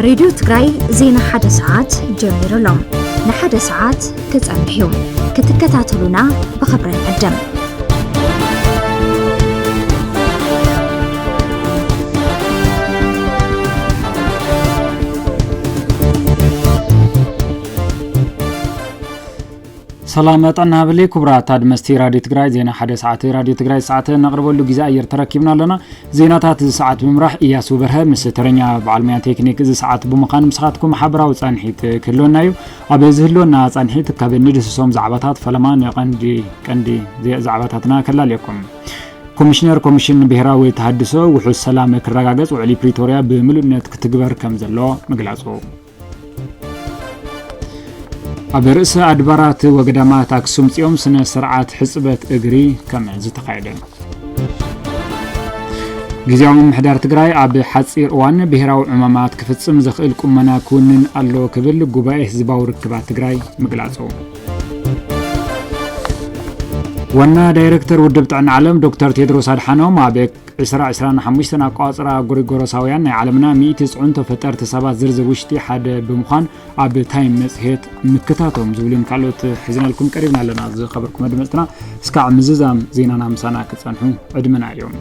راديو تግራይ ዜና ሓደ ሰዓት ጀሚሮሎም ንሓደ ሰዓት ክጸንሑ ክትከታተሉና ብኽብሪ ቀደም سلامات أنا بلي كبرات أدمستي راديو تግራይ زينا حدا ساعة راديو تግራይ ساعة نقرب له جزء يرتركبنا لنا زينا تات ساعة بمرح إياسو برها مسترنيا بعلمية تكنيك زي ساعة بمقام مسخاتكم حبرة وصانحيت كلنا يو أبزهلونا صانحيت كابندس سوم زعباتات فلمان كندي زي زعباتاتنا كلا لكم كوميشنر كوميشن بهراوي تحدثوا وحو السلام كرغاغز وعلي بريتوريا بملؤنت كتغبر كم زلو مغلاصو أبرئس أدبارات وقدامات أكسوم تيوم سنة سرعات حسبت إجري كما زتقاعدين. جزيهم محدار تقراي أبي حصير وان بهراو عمامات كفتسم زخيلكم منا كونن ألو كبل جبائه زباو ركبات تقراي مقلاسو. وانا دايركتور ودبت عن علم دكتور تيدروس أدحانوم أبيك إسراء حموشتنا قاصرة غوريغوروساويان عالمنا 190 فترة سبات زرزر وشتي حد بمخان أب تايم مسهيت مكتاتهم زولين كالوت حزنا لكم قريبنا لنا زي خبركم ادمتنا اسكع مززام زينانا مسانا كتصنحو ادمنا اليوم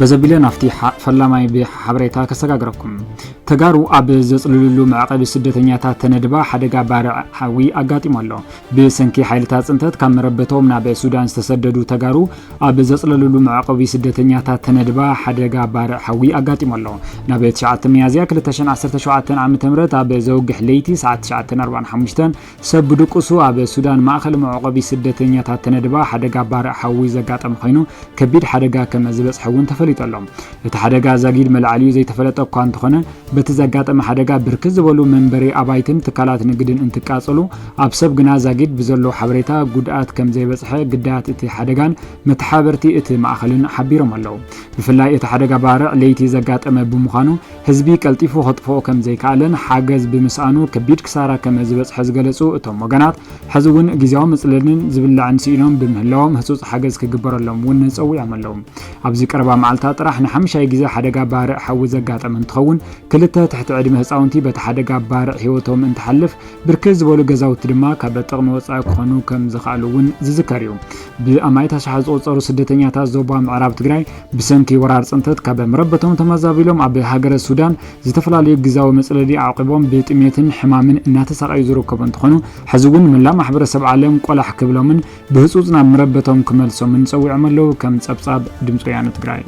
بزبيلنا نفتي فلاماي بحبريتا كسغاغركم تغارو اب زصلللو معقب سدتنياتا تندبا حدغا بارع حوي اغاطيمالو بسنكي حيلتا صنتت كامربتوم نا بسودان تسددو تغارو اب زصلللو معقب سدتنياتا تندبا حدغا بارع حوي اغاطيمالو نا بيت شعات ميازيا 2017 عام تمرت اب زوغح ليتي ساعه 9:45 سبدقسو اب سودان ماخل معقب سدتنياتا تندبا حدغا بارع حوي زغاطم خينو كبيد حدغا كما زبصحون تفليطلهم الحدغا زاغيد ملعليو زي تفلطق كان تخونه بتزغاطم حدغا بركز بولو منبري ابايتن تكالات نግድን እንትቃጽሉ አብሰብ ግና ዛጊድ بزلو حبريتا ጉድአት ከም ዘይበጽሐ ግዳት እቲ حدغان متحابرتي እቲ ማእኸልን حبيرم አለው بفላይ እቲ حدغا ባርዕ ለይቲ ዘጋጠመ ብምዃኑ ህዝቢ ቀልጢፉ ኸጥፎ ከም ዘይካለን ሓገዝ ብምስኣኑ ከቢድ ክሳራ ከም ዝበጽሐ ዝገለጹ እቶም ወገናት ሕዝውን ግዜያዊ መጽለልን ዝብላዕን ሲኢኖም ብምህላዎም ህጹጽ ሓገዝ ክግበረሎም ውን ጸውዖም አለው ኣብዚ ቀረባ መዓልታ ጥራሕ ንሓምሻይ ግዜ حدغا ባርዕ ሓዊ ዘጋጠመ እንትኸውን ክልተ تحت عدم هፃውንቲ በቲ حدغا ባርዕ ህይወቶም እንትሐልፍ ብርክዝ ዝበሉ ገዛውቲ ድማ ካብ ጥቕሚ ወጻኢ ክኾኑ ከም ዝኻሉውን ዝዝከር እዩ ብኣማይታ ሸሓዝ ዝቆጸሩ ስደተኛታት ዞባ ምዕራብ ትግራይ ብሰንኪ ወራር ጽንተት ካብ መረበቶም ተመዛቢሎም ኣብ ሃገረ ሱዳን ዝተፈላለዩ ግዛዊ መጽለሊ ዓቂቦም ብጥሜትን ሕማምን እናተሰቃዩ ዝርከቡ እንትኾኑ ሕዝውን መላ ማሕበረሰብ ዓለም ቆላሕ ክብሎምን ብህጹጽ ናብ መረበቶም ክመልሶምን ጸውዖም ኣለው ከም ጸብጻብ ድምጽ ወያነ ትግራይ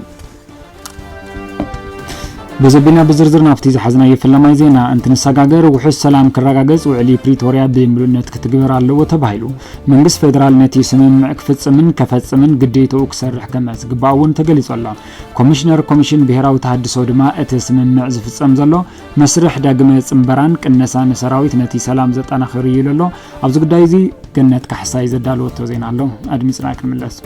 بزبنا بزرزر نافتي زحزنا يفلماي زينا انت نسغاغر وحس سلام كرغاغز وعلي بريتوريا بملونت كتغبر الله وتبايلو منغس فدرال نتي سممع كفصمن كفصمن غديتو كسرح كما زغباون تغليصلا كوميشنر كوميشن بهراو تحدثو دما ات سممع زفصم زلو مسرح داغمه صمبران قنسان سراويت نتي سلام زطناخر يللو ابز غداي زي ገነት ካሕሳይ ዘዳልወቶ ዜና ኣሎ አድሚጽና ክንመለስ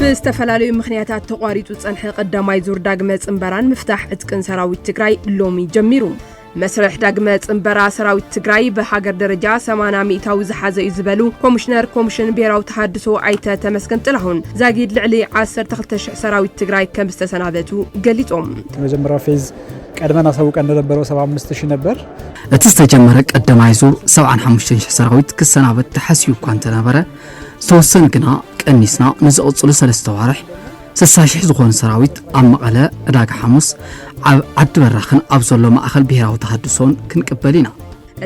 بستفلالي مخنياتات تقاريتو تصنح قداماي زور داغمه صمبران مفتاح اتقن سراويت تግራይ لومي جميرو مسرح داغمه صمبرا سراويت تግራይ بهاجر درجه 80 ميتاو زحازه يزبلو كوميشنر كوميشن بيراو تحدثو عيته تمسكن طلعون زاغيد لعلي 12000 سراويت تግራይ كم استسنابتو قليطوم مجمرا فيز قدمنا سوق እንደነበረው 75000 ነበር እትስተጀመረ ቀደማይ ዙር 75000 ሰራዊት ክሰናበት ተሐሲዩ ኳንተ ነበረ ተወሰነ ግና ቀኒስና ንዝቕጽሉ 3 ወርሕ 60,000 ዝኾኑ ሰራዊት ኣብ መቐለ ዕዳጋ ሓሙስ ዓዲ በራኽን ኣብ ዘሎ ማእኸል ብሄራዊ ተሃድሶን ክንቅበል ኢና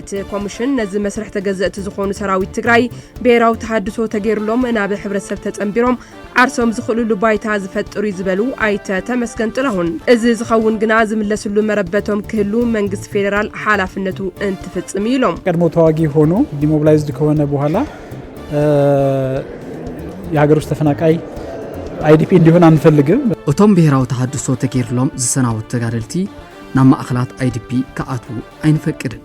እቲ ኮሚሽን ነዚ መስርሕ ተገዘእቲ ዝኾኑ ሰራዊት ትግራይ ብሄራዊ ተሃድሶ ተገይሩሎም ናብ ሕብረተሰብ ተጸምቢሮም ዓርሶም ዝኽእልሉ ባይታ ዝፈጥሩ ይዝበሉ ኣይተ ተመስገን ጥላሁን እዚ ዝኸውን ግና ዝምለስሉ መረበቶም ክህሉ መንግስት ፌደራል ሓላፍነቱ እንትፍጽም ኢሎም ቀድሞ ተዋጊ ሆኖ ዲሞቢላይዝድ ከሆነ በኋላ የሀገር ውስጥ ተፈናቃይ አይዲፒ እንዲሆን አንፈልግም እቶም ብሄራዊ ተሃድሶ ተገይሩሎም ዝሰናወት ተጋደልቲ ናብ ማእኸላት አይዲፒ ከኣቱ አይንፈቅድን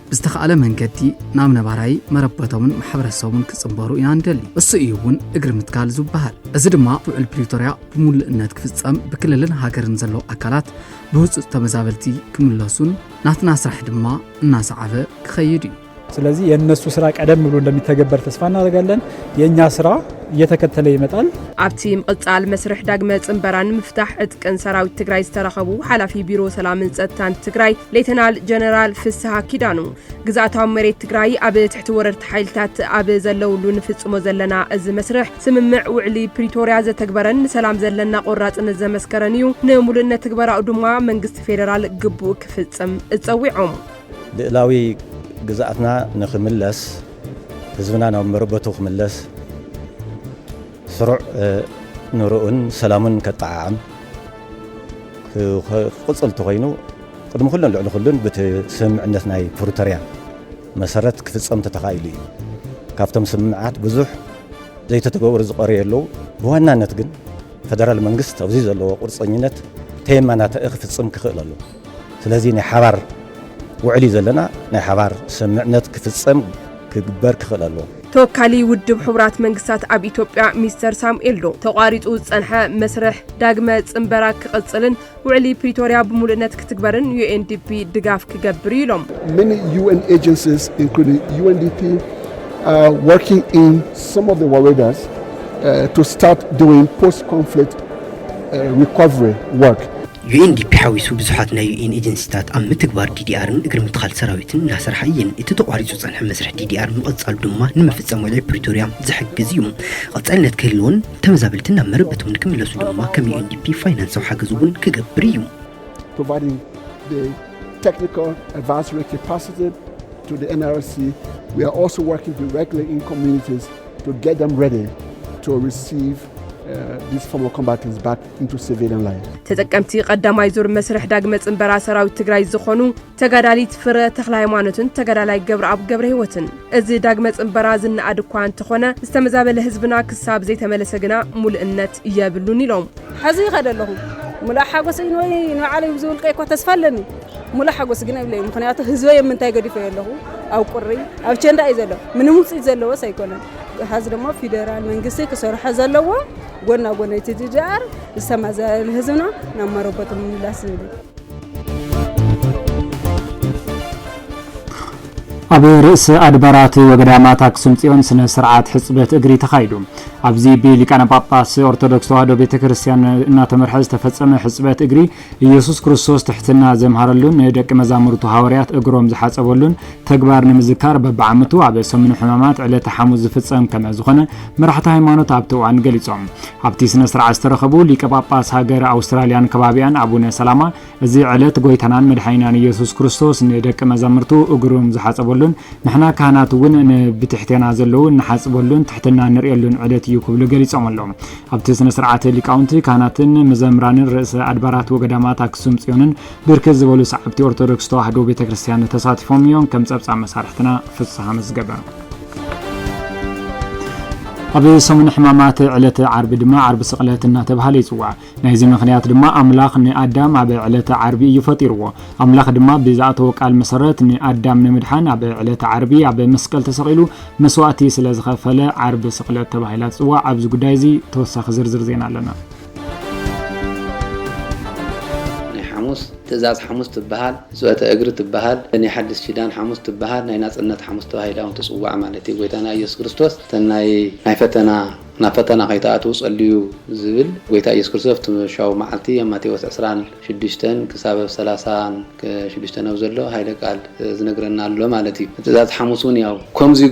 ብዝተኻለ መንገዲ ናብ ነባራይ መረበቶምን ማሕበረሰቡን ክጽምበሩ ኢና እንደሊ እሱ እውን እግሪ ምትካል ዝባሃል እዚ ድማ ውዕል ፕሪቶሪያ ብሙሉእነት ክፍጸም ብክልልን ሃገርን ዘሎ ኣካላት ብህጹጽ ተመዛበልቲ ክምለሱን ናትና ስራሕ ድማ እናሰዓበ ክኸይድ እዩ ስለዚህ የነሱ ስራ ቀደም ብሎ እንደሚተገበር ተስፋ እናደርጋለን። የኛ ስራ እየተከተለ ይመጣል። ኣብቲ ምቅጻል መስርሕ ዳግመ ጽንበራን ምፍታሕ ዕጥቅን ሰራዊት ትግራይ ዝተረኸቡ ሓላፊ ቢሮ ሰላምን ጸጥታን ትግራይ ሌተናል ጀነራል ፍስሐ ኪዳኑ ግዛታዊ መሬት ትግራይ ኣብ ትሕቲ ወረርቲ ሓይልታት ኣብ ዘለውሉ ንፍጽሞ ዘለና እዚ መስርሕ ስምምዕ ውዕሊ ፕሪቶሪያ ዘተግበረን ሰላም ዘለና ቆራጽነት ዘመስከረን እዩ። ንሙሉእነት ትግበራኡ ድማ መንግስቲ ፌደራል ግቡእ ክፍጽም እጸዊዖም ልዕላዊ ግዛአትና ንኽምለስ ህዝብና ናብ መረበቱ ክምለስ ስሩዕ ንሩኡን ሰላምን ከጣዓም ክቕፅል ተኾይኑ ቅድሚ ኩለን ልዕሊ ኩሉን በቲ ስምምዕነት ናይ ፕሪቶሪያ መሰረት ክፍጸም ተተኻኢሉ እዩ። ካብቶም ስምምዓት ብዙሕ ዘይተተገበሩ ዝቐርዩ ኣለዉ። ብዋናነት ግን ፌደራል መንግስት ኣብዚ ዘለዎ ቁርፀኝነት ተየማናተ ክፍጽም ክኽእል ኣሎ። ስለዚ ናይ ሓባር ውዕሊ ዘለና ናይ ሓባር ስምምዕነት ክፍጸም ክግበር ክኽእል ኣሎ። ተወካሊ ውድብ ሕቡራት መንግስታት ኣብ ኢትዮጵያ ሚስተር ሳሙኤል ዶ ተቋሪጹ ጸንሐ መስርሕ ዳግመ ጽንበራ ክቕጽልን ውዕሊ ፕሪቶሪያ ብሙሉእነት ክትግበርን UNDP ድጋፍ ክገብር ኢሎም Many UN agencies including UNDP are working in some of the warriors to start doing post-conflict recovery work. UNDP ሓዊሱ ብዙሓት ናይ UN ኤጀንሲታት ኣብ ምትግባር DDRን እግሪ ምትኻል ሰራዊትን እናሰርሓየን እቲ ተቋሪጹ ጸንሐ መስርሕ DDR ምቕጻሉ ድማ ንምፍጸም ውዕሊ ፕሪቶሪያ ዝሕግዝ እዩ። ቀጻልነት ክህልዎን ተመዛበልትን ናብ መረበቶም ክምለሱ ድማ ከም UNDP ፋይናንሳዊ ሓገዝ እውን ክገብር እዩ። Providing the technical advisory capacity to the NRC, we are also working directly in communities to get them ready to receive these former combatants back into civilian life. ተጠቀምቲ ቀዳማይ ዙር መስርሕ ዳግመ ጽንበራ ሰራዊት ትግራይ ዝኾኑ ተጋዳሊት ፍረ ተክለ ሃይማኖትን ተጋዳላይ ገብረ ኣብ ገብረ ህይወትን እዚ ዳግመ ጽንበራ ዝነኣድ እኳ እንተኾነ ዝተመዛበለ ህዝብና ክሳብ ዘይተመለሰ ግና ሙሉእነት እየብሉን ኢሎም ሓዚ ይኸደለኹ ሙሉእ ሓጎስ ወይ ንዓለይ ዝውልቀ እኳ ተስፋለኒ ሙሉእ ሓጎስ ግና ይብለይ ምክንያቱ ህዝበይ የምንታይ ገዲፈ ያለኹ ኣብ ቁሪ ኣብ ቸንዳ እዩ ዘሎ ምንም ውፅኢት ዘለዎ ሳይኮነን ሓዚ ድማ ፌደራል መንግስቲ ክሰርሖ ዘለዎ ጎና ጎና TDR ዝተመዛበለ ህዝብና ናብ መረበቶም ምምላስ ዝብል ኣብ ርእሰ ኣድባራት ወገዳማት ኣክሱም ጽዮን ስነ ስርዓት ሕጽበት እግሪ ተኻይዱ ኣብዚ ሊቃነ ጳጳስ ኦርቶዶክስ ተዋህዶ ቤተክርስቲያን እናተመርሐ ዝተፈጸመ ሕጽበት እግሪ ኢየሱስ ክርስቶስ ትሕትና ዘምሃረሉን ደቂ መዛሙርቱ ሐዋርያት እግሮም ዝሓጸበሉን ተግባር ንምዝካር በብዓመቱ ኣብ ሰሙነ ሕማማት ዕለተ ሐሙስ ዝፍጸም ከመ ዝኾነ መራሕቲ ሃይማኖት ኣብ እዋን ገሊጾም ኣብቲ ስነ ስርዓት ዝተረኸቡ ሊቀ ጳጳስ ሃገር ኣውስትራልያን ከባቢያን አቡነ ሰላማ እዚ ዕለት ጎይታናን መድኃኒናን ኢየሱስ ክርስቶስ ንደቂ መዛሙርቱ እግሮም ዝሓጸበሉ نحنا كهنات ون بتحتنا زلون نحاسبولون تحتنا نريلون عدت يكبل جريسهم اللهم أبتسنا سرعة لكاونتي كهناتن مزمران رئيس أدبارات وقدامات أكسوم صيونن بركز بولو سعبتي أرثوذكس توحدو بيتكريستيان تصادفهم يوم كم سبع مسارحتنا في الصحام الزجبة أبي سمن حمامات علة عرب دماء عرب سقلاتنا تبهالي سوا نايزين مخنيات دماء أملاخ ني أدام أبي علة عربي يفطيروا أملاخ دماء بذاته وقال مسرات ني أدام نمدحان أبي علة عربي أبي مسقل تسقيلو مسواتي سلازخ فلا عرب سقلات تبهالات سوا عبز قدايزي توسخ زرزر زين لنا تزاز حموس تبهال سوات أجر تبهال ني حدث شدان حموس تبهال ناي ناس أنت حموس تبهال وانت سوى عملتي ويتنا يسوع كريستوس تناي نافتنا خيطات وصليو زبل ويتا يسوع كريستوس تمشاو معلتي ماتيوس 16 كسبب 30 كشدشتنا وزلو هاي قال زنغرنا له مالتي تزاز حموسون ياو كمزي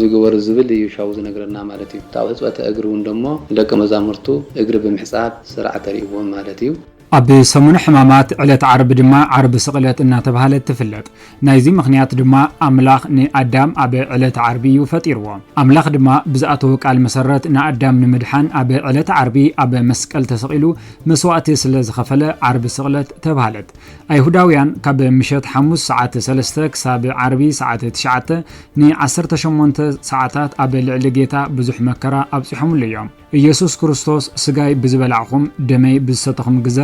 غبرو زبل يشاو زنغرنا مالتي تاو سوات أجرون دمو لك مزامرتو أجر بمحساب سرعة تريبو مالتي أبي سمون حمامات علة عرب دماء عرب سقلات إنها تبهالت تفلت نايزي مخنيات دماء أملاخ ني أدام أبي علة عربي وفتيروا أملاخ دماء بزأته قال مسرات نا أدام نمدحان أبي علة عربي أبي مسكال تسقيلو مسواتي سلز خفلة عرب سقلات تبهالت أي هداويان كاب مشات حموس ساعات سلستك سابع عربي ساعات تشعات ني 18 ساعات أبي العلقيتا بزح مكرا أبسحهم اليوم ኢየሱስ ክርስቶስ ስጋይ ብዝበላዕኹም ደመይ ብዝሰተኹም ግዜ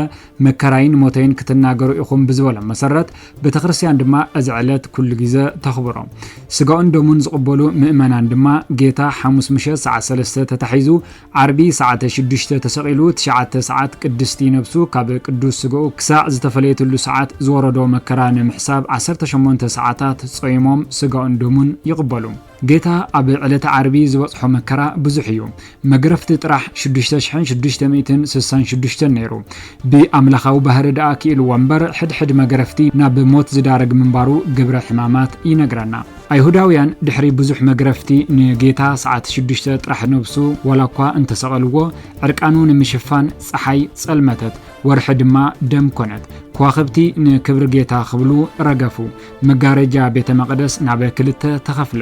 መከራይን ሞተይን ክትናገሩ ኢኹም ብዝበሎ መሰረት ቤተክርስቲያን ድማ እዚ ዕለት ኩሉ ግዜ ተኽብሮ ስጋውን ደሙን ዝቕበሉ ምእመናን ድማ ጌታ ሐሙስ ምሸት ሰዓት 3 ተታሒዙ ዓርቢ ሰዓት 6 ተሰቂሉ 9 ሰዓት ቅድስቲ ነብሱ ካብ ቅዱስ ስጋኡ ክሳዕ ዝተፈለየትሉ ሰዓት ዝወረዶ መከራ ንምሕሳብ 18 ሰዓታት ጾይሞም ስጋውን ደሙን ይቕበሉ ጌታ ኣብ ዕለተ ዓርቢ ዝበጽሖ መከራ ብዙሕ እዩ መግረፍቲ ጥራሕ 6666 ነይሩ ብኣምላኻዊ ባህሪ ደኣ ክኢሉ ወንበር ሕድሕድ መግረፍቲ ናብ ሞት ዝዳረግ ምንባሩ ግብረ ሕማማት ይነግረና ኣይሁዳውያን ድሕሪ ብዙሕ መግረፍቲ ንጌታ ሰዓት 6 ጥራሕ ነብሱ ወላኳ እንተሰቐልዎ ዕርቃኑ ንምሽፋን ፀሓይ ጸልመተት ወርሒ ድማ ደም ኮነት ከዋኽብቲ ንክብሪ ጌታ ክብሉ ረገፉ መጋረጃ ቤተ መቅደስ ናብ ክልተ ተኸፍለ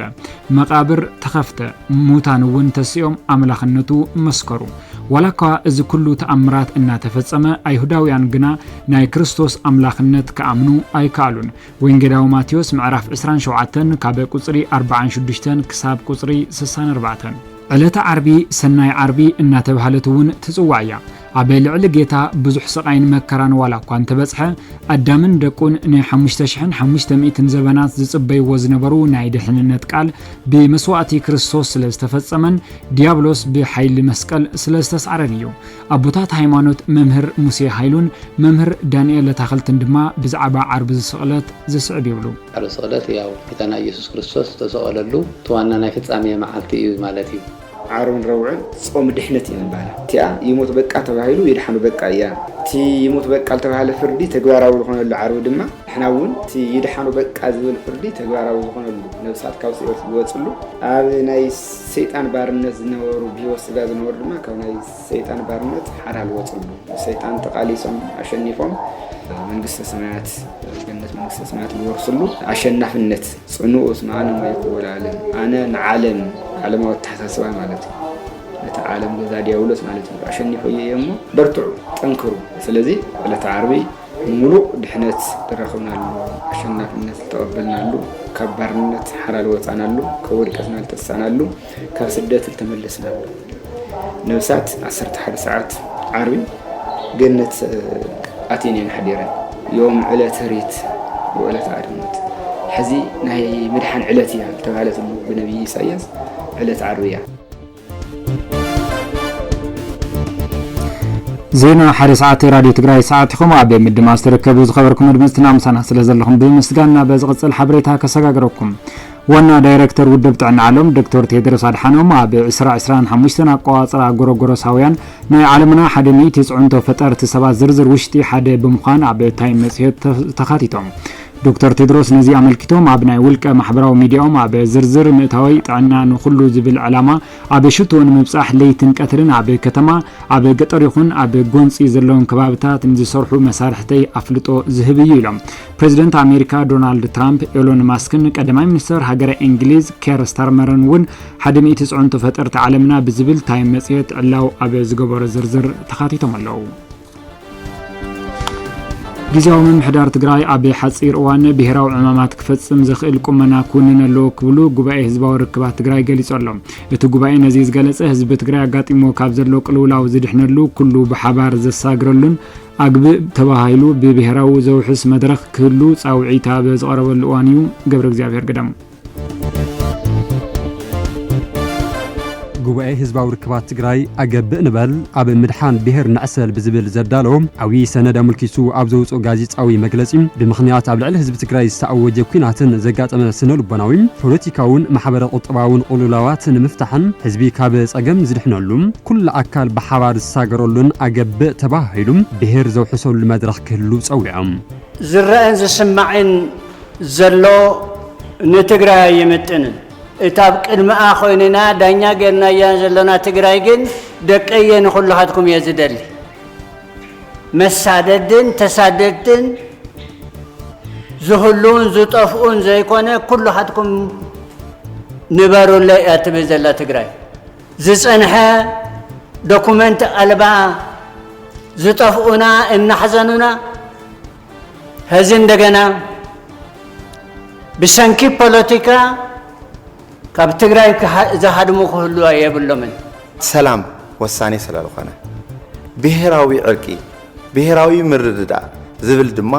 መቃብር ተኸፍተ ሙታን እውን ተሲኦም ኣምላኽነቱ መስከሩ ወላኳ እዚ ኩሉ ተኣምራት እናተፈጸመ ኣይሁዳውያን ግና ናይ ክርስቶስ ኣምላኽነት ከኣምኑ ኣይከኣሉን ወንጌላዊ ማቴዎስ ምዕራፍ 27 ካብ ቁጽሪ 46 ክሳብ ቁጽሪ 64 ዕለተ ዓርቢ ሰናይ ዓርቢ እናተባህለት እውን ትጽዋዕ እያ ኣብ ልዕሊ ጌታ ብዙሕ ስቃይን መከራን ዋላኳ እንተበጽሐ ኣዳምን ደቁን ን5500 ዘበናት ዝጽበይዎ ዝነበሩ ናይ ድሕንነት ቃል ብመስዋዕቲ ክርስቶስ ስለ ዝተፈጸመን ዲያብሎስ ብሓይሊ መስቀል ስለ ዝተሰዓረን እዩ ኣቦታት ሃይማኖት መምህር ሙሴ ሃይሉን መምህር ዳንኤል ተኸልትን ድማ ብዛዕባ ዓርቢ ዝስቕለት ዝስዕብ ይብሉ ዓርቢ ስቕለት ያው ጌታና ኢየሱስ ክርስቶስ ተሰቐለሉ ተዋና ናይ ፍጻሜ መዓልቲ እዩ ማለት እዩ عارون روعن صوم دحنت ينبالا تيا يموت بقى تباهيلو يدحنو بقى يا تي يموت بقى تباهيل فردي تغواراو لخون العرو دما احنا ون تي يدحنو بقى زول فردي تغواراو لخون نفسات كاوس يوصلو اب ناي سيطان بارنت زنورو بيوسغا زنور دما كاوناي سيطان بارنت حرال وصلو سيطان تقاليسم اشنيفهم መንግስተ ሰማያት ገነት መንግስተ ሰማያት ይወርሱሉ አሸናፊነት ጽኑኡስ ማኑ ማይቆላል አነ ዓለም ዓለማው ተሐሳስባ ማለት ነው ለተዓለም ገዛ ዲያውሎስ ማለት ነው አሸንፈው የየሙ በርቱዑ ጠንክሩ ስለዚህ ለተዓርቢ ሙሉ ድህነት ተረኽብናሉ አሸናፊነት ተቀበልናሉ ከባርነት حلال ወጣናሉ ከወድቀትና ተሳናሉ ከስደት ተመለስናሉ ነፍሳት 11 ሰዓት ዓርቢ ገነት أتيني حديرا يوم علة ريت وعلة عرمت حزي نهي مدحن علتها تبعلت بنبي إساياس علة عروية زينا حري ساعتي راديو تقراي ساعتي خمو عبي مد ما استركبوا زخبركم مدمستنا مسانا سلازلهم بمسقالنا بزغط الحبريتها كساقركم وانا دايركتور ودب تعنا علم دكتور تيدرس عدحانوم اب 25 اقواصر غورغورساويان ناي عالمنا حدمي تسعنتو فطرت سبا زرزر وشتي حدا بمخان اب تايم مسيت تخاتيتهم دكتور تيدروس نزي عملكتهم ابناي ولقه محبراو ميدياوم اب زرزر متاوي طعنا نخلو زبل علامه اب شتون مبصح ليتن قترن اب كتما اب قطر يخون اب غونصي زلون كبابታት እንዝሰርሑ መሳርሕተይ አፍልጦ ዝህብዩ ኢሎም ፕሬዝዳንት አሜሪካ ዶናልድ ትራምፕ ኤሎን ማስክን ቀዳማይ ሚኒስትር ሀገረ እንግሊዝ ኬር ስታርመርን ውን ሐደሚ ተጽዕንቶ ፈጠርት ዓለምና ብዝብል ታይም መጽሔት ዕላው ኣብ ዝገበረ ዝርዝር ተኻቲቶም ኣለው ጊዜያዊ ምምሕዳር ትግራይ ኣብ ሓጺር እዋን ብሄራዊ ዕማማት ክፈጽም ዝኽእል ቁመና ኩንነሎ ክብሉ ጉባኤ ህዝባዊ ርክባት ትግራይ ገሊጾሎም እቲ ጉባኤ ነዚ ዝገለጸ ህዝቢ ትግራይ አጋጢሞ ካብ ዘሎ ቅልውላው ዝድሕነሉ ኩሉ ብሓባር ዘሳግረሉን አግብ ተባሃይሉ ብብሄራዊ ዘውሕስ መድረኽ ክህሉ ጻውዒታ በዝቀረበሉ እዋን እዩ ገብረ እግዚአብሔር ገዳሙ ጉባኤ ህዝባዊ ርክባት ትግራይ አገብእ ንበል ኣብ ምድሓን ብሄር ንዕሰል ብዝብል ዘዳለዎም ዓዊ ሰነድ ኣመልኪሱ ኣብ ዘውፅኦ ጋዜጣዊ መግለጺ ብምኽንያት ኣብ ልዕሊ ህዝቢ ትግራይ ዝተኣወጀ ኩናትን ዘጋጠመ ስነልቦናዊ ፖለቲካውን ማሕበረ ቁጠባውን ቁልውላዋት ንምፍታሕን ህዝቢ ካብ ጸገም ዝድሕነሉ ኩሉ ኣካል ብሓባር ዝሳገረሉን አገብእ ተባሂሉ ብሄር ዘውሕሰሉ መድረኽ ክህሉ ጸዊዖም ዝረአን ዝስማዕን ዘሎ ንትግራይ ይምጥንን እታብ ቅድመኣ ኮይንና ዳኛ ገርና ያን ዘለና ትግራይ ግን ደቀየን ኩልኻትኩም የዝደሊ መሳደድን ተሳደድን ዝሁሉን ዝጠፍኡን ዘይኮነ ኩልኻትኩም ንበሩለይ ኣትብል ዘላ ትግራይ ዝጸንሐ ዶኩመንት ኣልባ ዝጠፍኡና እናሕዘኑና ህዚ እንደገና ብሰንኪ ፖለቲካ ካብ ትግራይ ዘሃድሙ ክህሉ የብሎምን ሰላም ወሳኔ ስላልሆነ ብሔራዊ ዕርቂ ብሔራዊ ምርድዳ ዝብል ድማ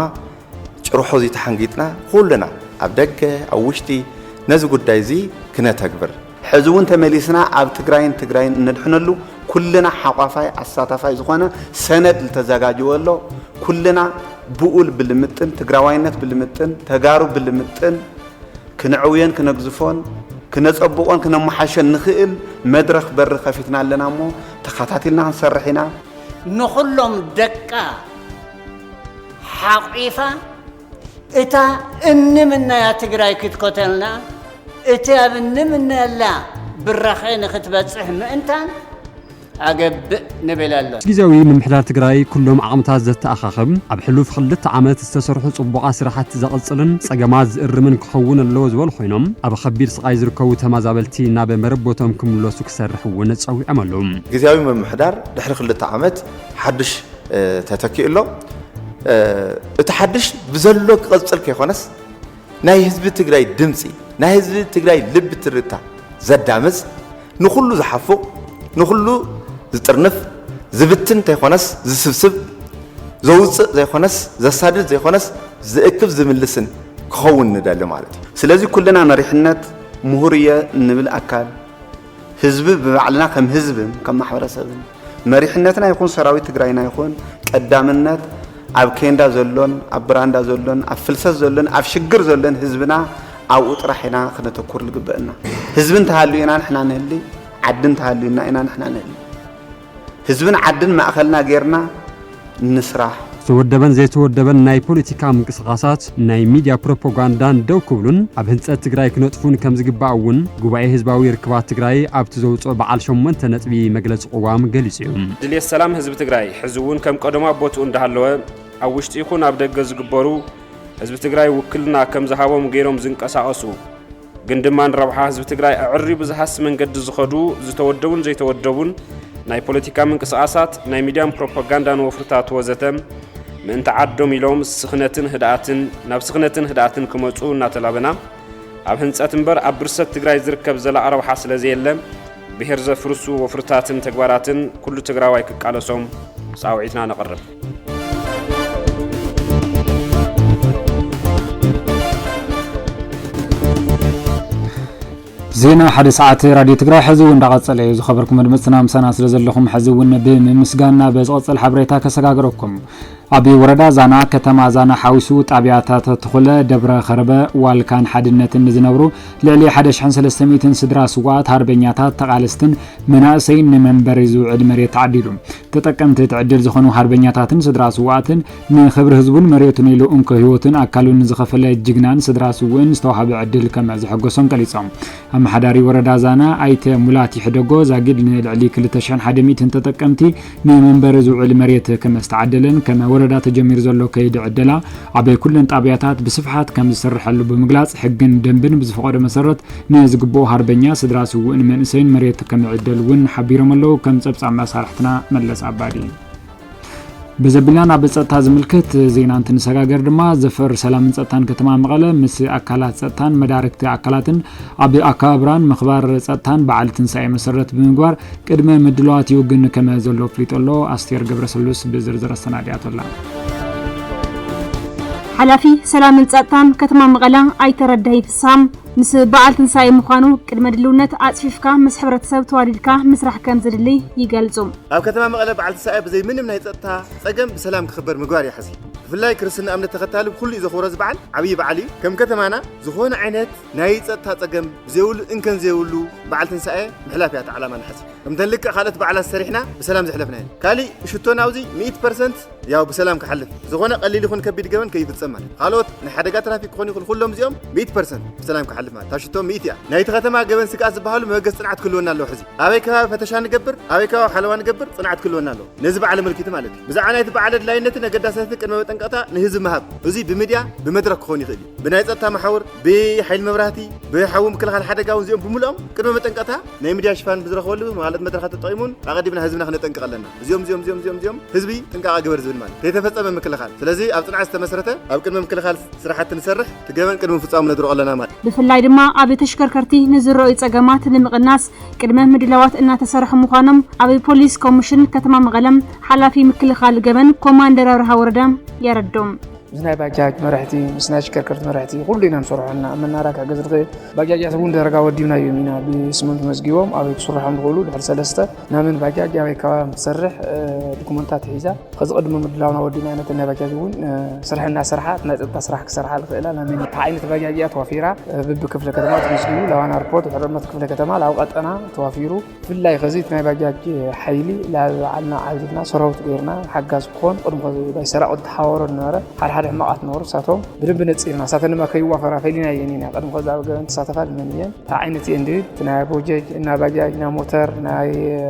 ጭርሖ ዚ ተሓንጊጥና ኩልና ኣብ ደገ ኣብ ውሽጢ ነዚ ጉዳይ እዚ ክነተግብር ሕዚ እውን ተመሊስና ኣብ ትግራይን እንድሕነሉ ኩልና ሓቋፋይ ኣሳታፋይ ዝኾነ ሰነድ ዝተዘጋጀወሎ ኩልና ብኡል ብልምጥን ትግራዋይነት ብልምጥን ተጋሩ ብልምጥን ክንዕውየን ክነግዝፎን ክነጸብቆን ክነመሓሸን ንኽእል መድረኽ በሪ ከፊትና ኣለና እሞ ተኸታቲልና ክንሰርሕ ኢና ንኹሎም ደቃ ሓቂፋ እታ እንምናያ ትግራይ ክትኮተልና እቲ ኣብ እንምናላ ብራኸ ንኽትበፅሕ ምእንታን ኣገብእ ንብል ኣሎ ግዜያዊ ምምሕዳር ትግራይ ኩሎም ዓቕምታት ዘተኣኻኽብ ኣብ ሕሉፍ 2 ዓመት ዝተሰርሑ ጽቡቓት ስራሕቲ ዘቕጽልን ጸገማት ዝእርምን ክኸውን ኣለዎ ዝበሉ ኮይኖም ኣብ ከቢድ ስቃይ ዝርከቡ ተመዛበልቲ ናብ መረቦቶም ክምለሱ ክሰርሕ እውን ጸዊዖም ኣለዉ ግዜያዊ ምምሕዳር ድሕሪ 2 ዓመት ሓድሽ ተተኪኡሎ እቲ ሓድሽ ብዘሎ ክቕጽል ከይኾነስ ናይ ህዝቢ ትግራይ ድምፂ ናይ ህዝቢ ትግራይ ልቢ ትርታ ዘዳምፅ ንኹሉ ዝሓፉቕ ንኹሉ ዝጥርንፍ ዝብትን ዘይኾነስ ዝስብስብ ዘውፅእ ዘይኾነስ ዘሳድድ ዘይኾነስ ዝእክብ ዝምልስን ክኸውን ንደሊ ማለት እዩ ስለዚ ኩልና መሪሕነት ምሁርየ እንብል ኣካል ህዝቢ ብባዕልና ከም ህዝብን ከም ማሕበረሰብን መሪሕነትና ይኹን ሰራዊት ትግራይና ይኹን ቀዳምነት ኣብ ኬንዳ ዘሎን ኣብ ብራንዳ ዘሎን ኣብ ፍልሰት ዘሎን ኣብ ሽግር ዘሎን ህዝብና ኣብኡ ጥራሕ ኢና ክነተኩር ዝግበአና ህዝብን ተሃልዩ ኢና ንሕና ንህሊ ዓድን ተሃልዩና ኢና ንሕና ንህሊ ህዝብን ዓድን ማእኸልና ጌርና ንስራሕ ዝተወደበን ዘይተወደበን ናይ ፖለቲካ ምንቅስቃሳት ናይ ሚድያ ፕሮፓጋንዳን ደው ክብሉን ኣብ ህንፀት ትግራይ ክነጥፉን ከም ዝግባእ እውን ጉባኤ ህዝባዊ ርክባት ትግራይ ኣብቲ ዘውፅኦ በዓል 8 ነጥቢ መግለፂ ቅዋም ገሊጹ እዩ ድልየት ሰላም ህዝቢ ትግራይ ሕዚ እውን ከም ቀደማ ቦትኡ እንዳሃለወ ኣብ ውሽጢ ይኹን ኣብ ደገ ዝግበሩ ህዝቢ ትግራይ ውክልና ከም ዝሃቦም ገይሮም ዝንቀሳቐሱ ግን ድማ ንረብሓ ህዝቢ ትግራይ ኣዕሪ ብዝሃስ መንገዲ ዝኸዱ ዝተወደቡን ዘይተወደቡን ናይ ፖለቲካ ምንቅስቃሳት ናይ ሚድያን ፕሮፓጋንዳን ወፍርታት ወዘተ ምእንተ ዓዶም ኢሎም ስኽነትን ህድኣትን ክመፁ እናተላበና ኣብ ህንፀት እምበር ኣብ ብርሰት ትግራይ ዝርከብ ዘላቕ ረብሓ ስለዘየለ ብሄር ዘፍርሱ ወፍርታትን ተግባራትን ኩሉ ትግራዋይ ክቃለሶም ፃውዒትና ነቕርብ زينا حد ساعات راديو تقرأ حزو ندقصل إيه زخبركم المستنا مسنا سلزلهم حزو بمسجنا بزقصل حبريتا كسجاجركم أبي وردا زانا كتما زانا حوسوت أبياتات تدخل دبر خربة والكان حدنة النزنورو لعلي حدش حن سلستميتن سدرا سوات هربنياتات تقالستن مناسين من برزو عدمري تعديلهم تتكمت تعدل زخنو هربنياتاتن سدرا سواتن من خبر هزبون مريتن يلو أنك هيوتن أكلون زخفل ججنان سدرا سوين استوحب عدل كما زحقوسن كليسام أم حداري وردا زانا أيت مولاتي حدقو زاقل لعلي كل تشان حدميتن تتكمتي من برزو عدمريت كما استعدلن كما وردا تجمير زلو كيد عدلا عبي كل طابياتات بصفحات كم يسرح له بمقلاص حقن دنبن بزفقد مسرت نزقبو هربنيا سدراسو وين منسين مريت كم عدل ون حبيرم له كم صبص مسارحتنا ملس عبادي بزبلنا بصتا زملكت زينا انت نسغاغر دما زفر سلام صتان كتما مقله مس اكلات صتان مداركت اكلاتن ابي اكابران مخبار صتان بعلتن ساي مسرت بمغبار قدمه مدلوات يوغن كما زلو فليطلو استير غبرسلوس بزرزر استنادياتولا حلافي سلام صتان كتما مقله ايترداي فسام مس بعلتن ساي مخانو قدمه دلونت اصفيفكا مس حبرتسب توالدكا مسرح كم زدلي يغلصوم ኣብ ከተማ መቐለ በዓል ሰዓብ ብዘይ ምንም ናይ ጸጥታ ጸገም ብሰላም ክኽበር ምግባር ይሐሲ ብፍላይ ክርስትና እምነት ተኸታሊ ኩሉ ዝኽብሮ ዝበዓል ዓብይ በዓል እዩ ከም ከተማና ዝኾነ ዓይነት ናይ ጸጥታ ጸገም ዘይውሉ እንከን ዘይውሉ በዓል ትንሳኤ ምሕላፍያት ዓላማ ንሐሲ ከም ተልክ ካልኦት በዓላት ሰሪሕና ብሰላም ዝሕለፍና ኢና ካሊ ሽቶና ውዚ 100% ያው ብሰላም ክሐልፍ ዝኾነ ቀሊል ይኹን ከቢድ ገበን ከይፍጸም ማለት ካልኦት ናይ ሓደጋ ትራፊክ ክኾን ይኹን ኩሎም እዚኦም 100% ብሰላም ክሐልፍ ማለት ታሽቶ 100 ያ ናይቲ ከተማ ገበን ስቃት ዝበሃሉ መገዝ ጽንዓት ክልወና ኣለዎ ሕዚ ኣበይ ከባቢ ፈተሻ ንገብር ኣበይ ከባቢ ሓለዋ ንገብር ጽንዓት ክልወና ኣለዎ ነዚ በዓል ምልክት ማለት እዩ ብዛዕባ ናይቲ በዓል ድላይነትን ኣገዳስነትን ቅድመ መጠንቀቕታ ንህዝቢ መሃብ እዚ ብሚድያ ብመድረክ ክኾን ይኽእል እዩ ብናይ ጸጥታ ማሕበር ብሓይል መብራህቲ ብሓዊ ምክልኻል ሓደጋ እዚኦም ብምልኦም ቅድመ መጠንቀቕታ ናይ ሚድያ ሽፋን ብዝረኽበሉ ካልኦት መድረኻት ተጠቂሙን ኣቀዲምና ህዝብና ክነጠንቅቕ ኣለና እዚኦም ህዝቢ ጥንቃቐ ግበር ዝብል ማለት ተተፈጸመ ምክልኻል ስለዚ ኣብ ጽንዓት ዝተመስረተ ኣብ ቅድመ ምክልኻል ስራሕቲ ንሰርሕ ትገበን ቅድመ ፍጻሙ ነድርቕ ኣለና ማለት ብፍላይ ድማ ኣብ ተሽከርከርቲ ንዝረኣዩ ጸገማት ንምቕናስ ቅድመ ምድላዋት እናተሰርሑ ምዃኖም ኣብ ፖሊስ ኮሚሽን ከተማ መቐለም ሓላፊ ምክልኻል ገበን ኮማንደር ኣብርሃ ወረዳ የረዶም زناي باجاج مرحتي مسناش كركرت مرحتي كلنا نصرحنا منارك غزرت باجاجات مون درغا ودينا يمينا بسمنت مسجيوم او يصرحوا نقولوا دحر سلسته نامن باجاج يا كا مسرح دوكمنتات حيزا خز قدم مدلاونا ودينا نتنا باجاج ون سرحنا سرحات نصب سرح كسرحه الخيله نامن عينه باجاجات وفيره بكفله كتمات مسجيو لو انا ريبورت حرمت كفله كتما لا قطنا توافيرو في الله خزيت ناي باجاج حيلي لا عنا عايزنا سروت غيرنا حجاز كون قدم باي سرقوا تحاوروا النار حد مقات نور ساتهم بدب نصيرنا ساتنا ما كيوا فرافيلنا ينينا قدم خذا بقى تساتفال منين تعينتي اندي تنا بوجج ان باجاج نا موتر نا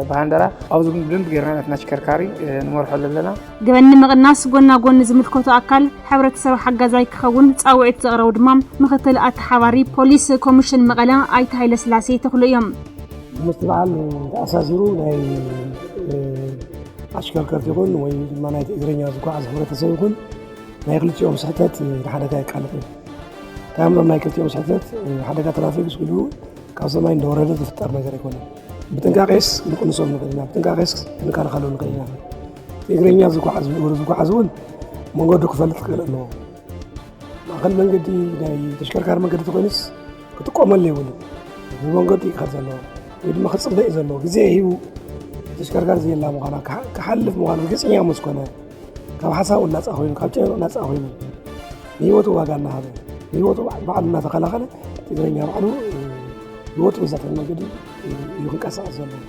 باندرا او بدب غيرنا نتشكركاري نمر حللنا جبن مقناس قلنا قون زملكوتو اكل حبرتسب حجازاي كخون تصاوعت زقرو دمام مختل اتحواري بوليس كوميشن مقلا اي تايل سلاسي تخليهم مستبعل اساسيرو ناي اشكال كارتيغون وي مانايت اغرينيا زقاز حبرتسبكون ما يغلط يوم سحتات حدقة كالتين تمام ما يغلط يوم سحتات حدقة ترافيك سكولو كازماين دورة تفتر ما يقدر يكون بتنقاقيس نكون نصوم نقدنا بتنقاقيس نكان خلون نقدنا يغرينيا زقوا عزون من قدر كفلت كلامه ما خل من قدي تشكر كار من قدر تقولنس كتقوم اللي ولد من قدر يخزنه يد ما خصم ده إذا زي هو تشكر كار زي الله مغانا كحلف مغانا قصني يا مسكونه كم حسا والناس أخوين كابتن والناس أخوين يوتو واجنا هذا يوتو بعد ما تخلقنا تقدرين يروحوا يوتو بزاف المجد يكون كسر الزمن